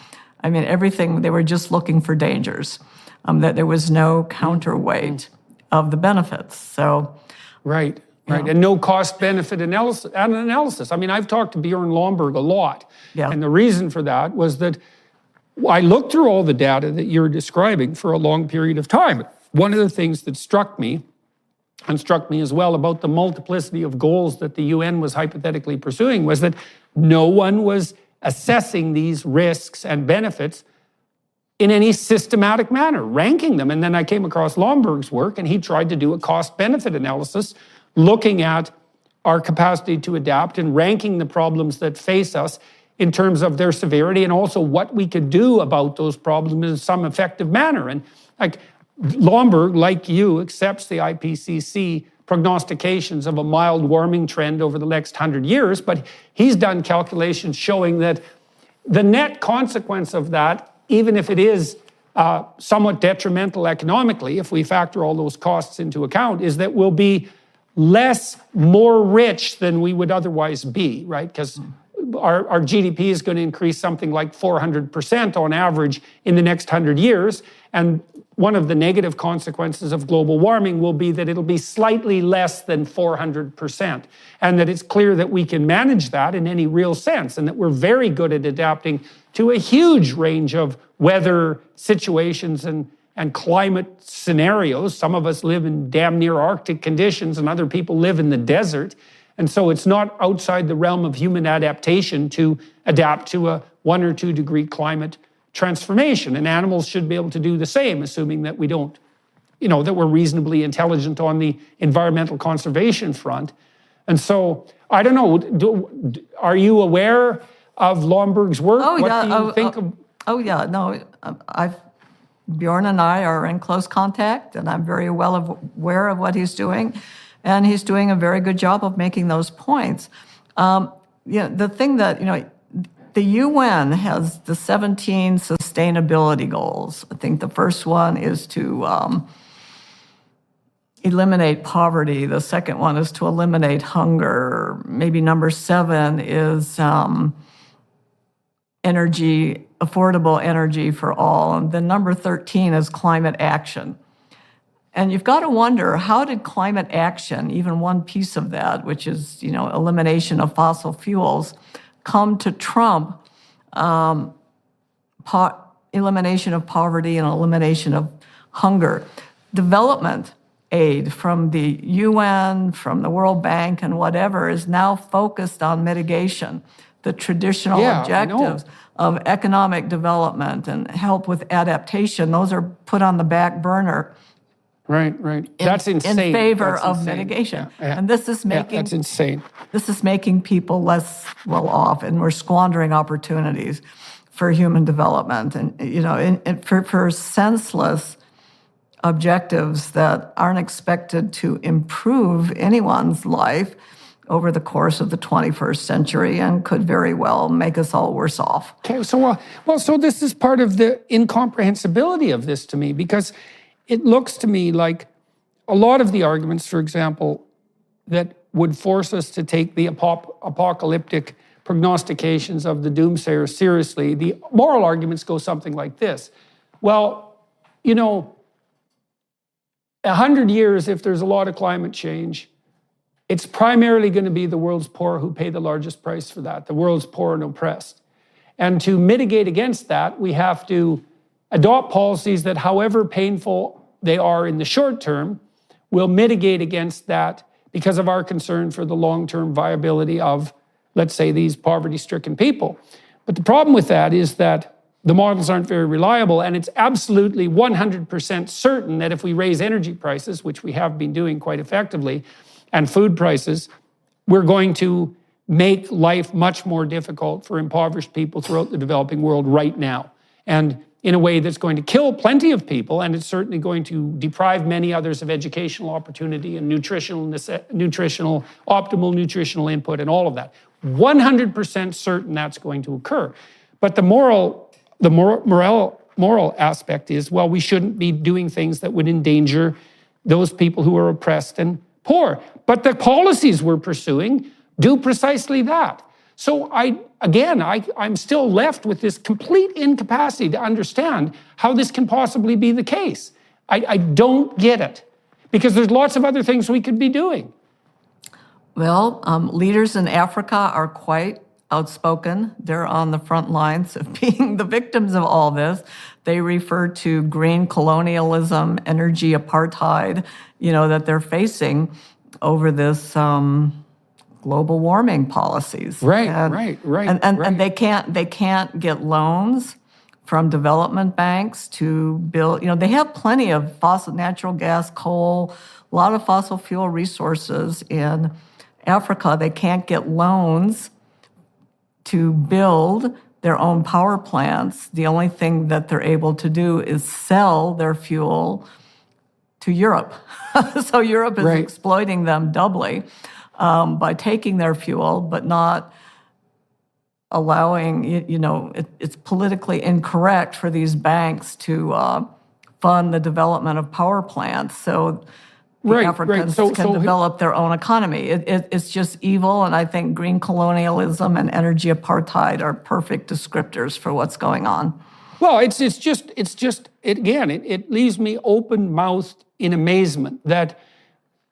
Everything, they were just looking for dangers, that there was no counterweight of the benefits. So, Right. And no cost-benefit analysis. I've talked to Bjorn Lomborg a lot. Yeah. And the reason for that was that I looked through all the data that you're describing for a long period of time. One of the things that struck me as well about the multiplicity of goals that the UN was hypothetically pursuing was that no one was assessing these risks and benefits in any systematic manner, ranking them. And then I came across Lomborg's work, and he tried to do a cost-benefit analysis looking at our capacity to adapt and ranking the problems that face us in terms of their severity and also what we could do about those problems in some effective manner. And Lomborg, like you, accepts the IPCC prognostications of a mild warming trend over the next 100 years, but he's done calculations showing that the net consequence of that, even if it is somewhat detrimental economically, if we factor all those costs into account, is that we'll be more rich than we would otherwise be, right? Because our GDP is going to increase something like 400% on average in the next 100 years. And one of the negative consequences of global warming will be that it'll be slightly less than 400%, and that it's clear that we can manage that in any real sense, and that we're very good at adapting to a huge range of weather situations and climate scenarios. Some of us live in damn near Arctic conditions, and other people live in the desert. And so it's not outside the realm of human adaptation to adapt to a 1 or 2 degree climate transformation. And animals should be able to do the same, assuming that we don't, that we're reasonably intelligent on the environmental conservation front. And so, I don't know, are you aware of Lomborg's work? Oh, what yeah. do you think of? Oh, yeah. No, Bjorn and I are in close contact, and I'm very well aware of what he's doing. And he's doing a very good job of making those points. The thing that, the UN has the 17 sustainability goals. I think the first one is to eliminate poverty. The second one is to eliminate hunger. Maybe number 7 is energy, affordable energy for all. And then number 13 is climate action. And you've got to wonder, how did climate action, even one piece of that, which is, elimination of fossil fuels, come to trump elimination of poverty and elimination of hunger? Development aid from the UN, from the World Bank, and whatever is now focused on mitigation. The traditional objectives of economic development and help with adaptation, those are put on the back burner. Right. That's insane. In favor That's of insane. mitigation. Yeah. And this is making that's insane. This is making people less well off, and we're squandering opportunities for human development, and for senseless objectives that aren't expected to improve anyone's life over the course of the 21st century and could very well make us all worse off. Okay, so so this is part of the incomprehensibility of this to me, because it looks to me like a lot of the arguments, for example, that would force us to take the apocalyptic prognostications of the doomsayers seriously, the moral arguments go something like this. Well, 100 years, if there's a lot of climate change, it's primarily going to be the world's poor who pay the largest price for that, the world's poor and oppressed. And to mitigate against that, we have to adopt policies that, however painful they are in the short term, will mitigate against that because of our concern for the long-term viability of, let's say, these poverty-stricken people. But the problem with that is that the models aren't very reliable, and it's absolutely 100% certain that if we raise energy prices, which we have been doing quite effectively, and food prices, we're going to make life much more difficult for impoverished people throughout the developing world right now. And in a way that's going to kill plenty of people, and it's certainly going to deprive many others of educational opportunity and optimal nutritional input and all of that. 100% certain that's going to occur. But the moral aspect is, well, we shouldn't be doing things that would endanger those people who are oppressed and poor. But the policies we're pursuing do precisely that. So I'm still left with this complete incapacity to understand how this can possibly be the case. I don't get it, because there's lots of other things we could be doing. Well, leaders in Africa are quite outspoken. They're on the front lines of being the victims of all this. They refer to green colonialism, energy apartheid, that they're facing over this global warming policies. Right. And they can't get loans from development banks to build. They have plenty of natural gas, coal, a lot of fossil fuel resources in Africa. They can't get loans to build their own power plants. The only thing that they're able to do is sell their fuel to Europe. So Europe is exploiting them doubly by taking their fuel, but not allowing, it's politically incorrect for these banks to fund the development of power plants. So the Africans can develop their own economy. It's just evil, and I think green colonialism and energy apartheid are perfect descriptors for what's going on. Well, it leaves me open-mouthed in amazement that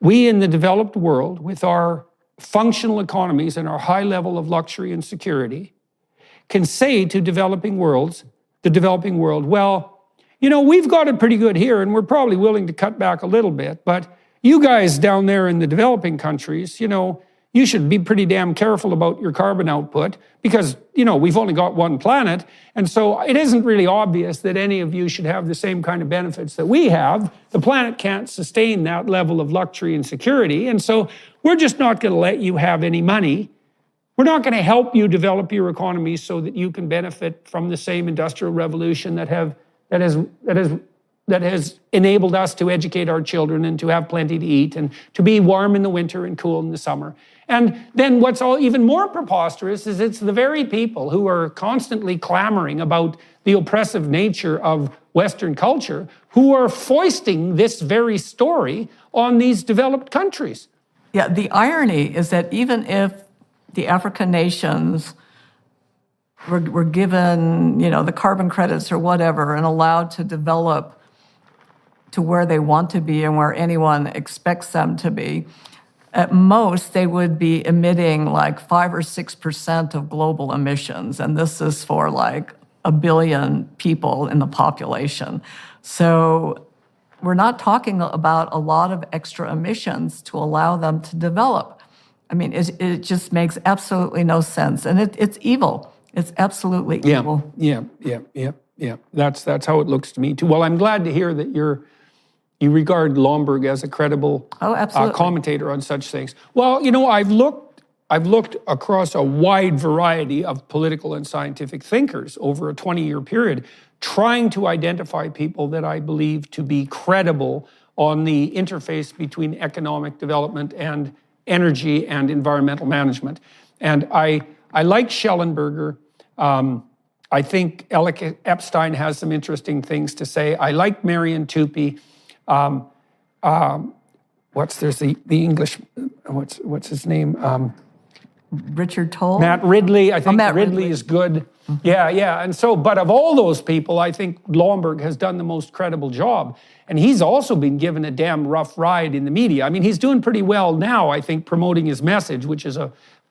we in the developed world, with our functional economies and our high level of luxury and security, can say to the developing world, well, we've got it pretty good here and we're probably willing to cut back a little bit, but you guys down there in the developing countries, you should be pretty damn careful about your carbon output because, we've only got one planet. And so it isn't really obvious that any of you should have the same kind of benefits that we have. The planet can't sustain that level of luxury and security. And so we're just not going to let you have any money. We're not going to help you develop your economy so that you can benefit from the same industrial revolution that has enabled us to educate our children and to have plenty to eat and to be warm in the winter and cool in the summer. And then what's even more preposterous is it's the very people who are constantly clamoring about the oppressive nature of Western culture who are foisting this very story on these developed countries. Yeah, the irony is that even if the African nations were given, the carbon credits or whatever and allowed to develop to where they want to be and where anyone expects them to be, at most they would be emitting like 5 or 6% of global emissions. And this is for like 1 billion people in the population. So we're not talking about a lot of extra emissions to allow them to develop. I mean, it just makes absolutely no sense. And it's evil. It's absolutely evil. Yeah. That's how it looks to me too. Well, I'm glad to hear that you regard Lomborg as a credible commentator on such things. Well, I've looked across a wide variety of political and scientific thinkers over a 20-year period, trying to identify people that I believe to be credible on the interface between economic development and energy and environmental management. And I like Schellenberger. I think Alec Epstein has some interesting things to say. I like Marian Tupy. There's the English, what's his name? Richard Toll? Matt Ridley. I think Matt Ridley is good. Mm-hmm. Yeah. And so, but of all those people, I think Lomborg has done the most credible job. And he's also been given a damn rough ride in the media. I mean, he's doing pretty well now, I think, promoting his message, which is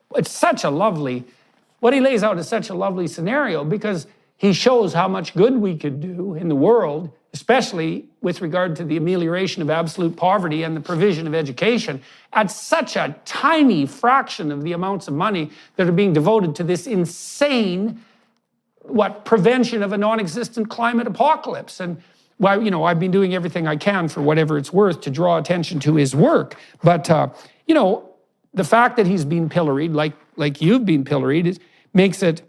what he lays out is such a lovely scenario because he shows how much good we could do in the world, especially with regard to the amelioration of absolute poverty and the provision of education, at such a tiny fraction of the amounts of money that are being devoted to this insane, prevention of a non-existent climate apocalypse. And I've been doing everything I can for whatever it's worth to draw attention to his work. But, the fact that he's been pilloried, like you've been pilloried, makes it,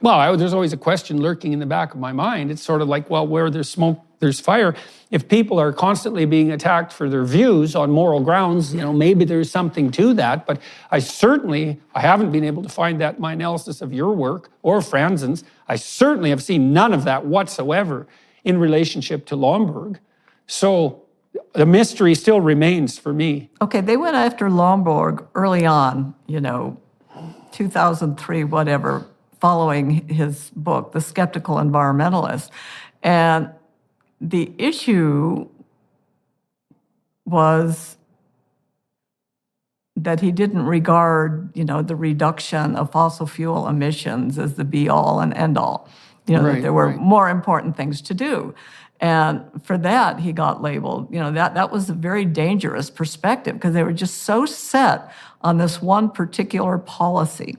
there's always a question lurking in the back of my mind. It's sort of like, where there's smoke, there's fire. If people are constantly being attacked for their views on moral grounds, maybe there's something to that. But I haven't been able to find that in my analysis of your work or Franzen's. I certainly have seen none of that whatsoever in relationship to Lomborg. So the mystery still remains for me. Okay, they went after Lomborg early on, 2003, whatever, following his book, The Skeptical Environmentalist. And the issue was that he didn't regard, the reduction of fossil fuel emissions as the be-all and end-all. That there were more important things to do. And for that, he got labeled, that was a very dangerous perspective because they were just so set on this one particular policy.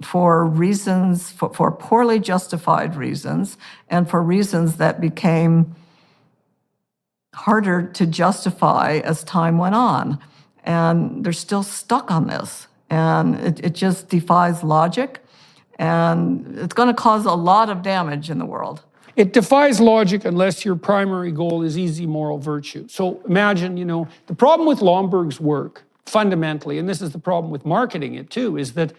For reasons, for poorly justified reasons, and for reasons that became harder to justify as time went on. And they're still stuck on this. And it just defies logic. And it's going to cause a lot of damage in the world. It defies logic unless your primary goal is easy moral virtue. So imagine, the problem with Lomborg's work, fundamentally, and this is the problem with marketing it too, is that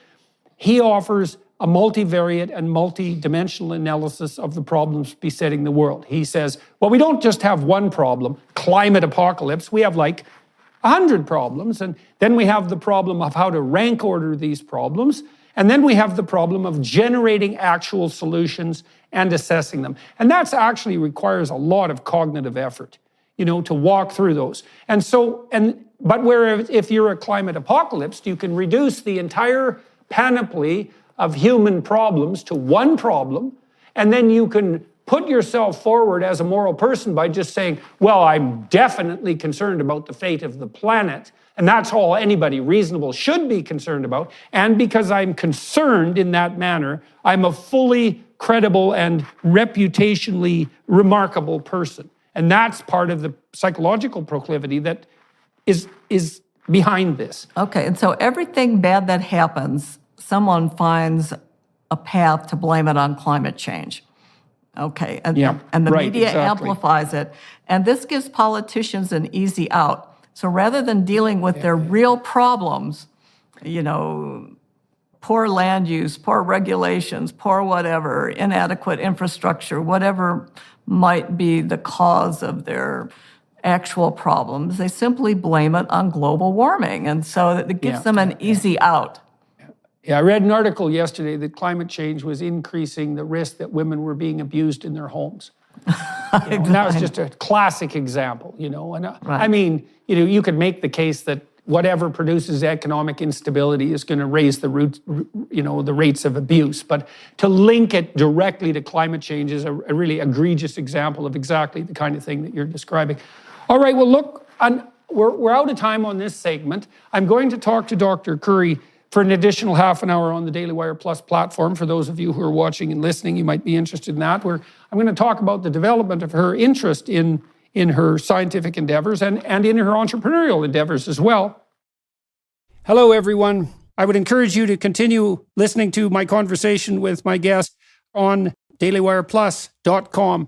he offers a multivariate and multi-dimensional analysis of the problems besetting the world. He says, we don't just have one problem, climate apocalypse, we have 100 problems, and then we have the problem of how to rank order these problems, And then we have the problem of generating actual solutions and assessing them. And that's actually requires a lot of cognitive effort, to walk through those. But if you're a climate apocalypse, you can reduce the entire panoply of human problems to one problem, and then you can put yourself forward as a moral person by just saying, well, I'm definitely concerned about the fate of the planet, and that's all anybody reasonable should be concerned about, and because I'm concerned in that manner, I'm a fully credible and reputationally remarkable person. And that's part of the psychological proclivity that is behind this. Okay, and so everything bad that happens, someone finds a path to blame it on climate change. Okay, and the media amplifies it. And this gives politicians an easy out. So rather than dealing with their real problems, poor land use, poor regulations, poor whatever, inadequate infrastructure, whatever might be the cause of their actual problems, they simply blame it on global warming. And so it gives them an easy out. Yeah, I read an article yesterday that climate change was increasing the risk that women were being abused in their homes. And that was just a classic example, And I mean, you could make the case that whatever produces economic instability is going to raise the rates of abuse. But to link it directly to climate change is a really egregious example of exactly the kind of thing that you're describing. All right, well, look, we're out of time on this segment. I'm going to talk to Dr. Curry for an additional half an hour on the Daily Wire Plus platform. For those of you who are watching and listening, you might be interested in that. I'm going to talk about the development of her interest in her scientific endeavors and in her entrepreneurial endeavors as well. Hello, everyone. I would encourage you to continue listening to my conversation with my guest on dailywireplus.com.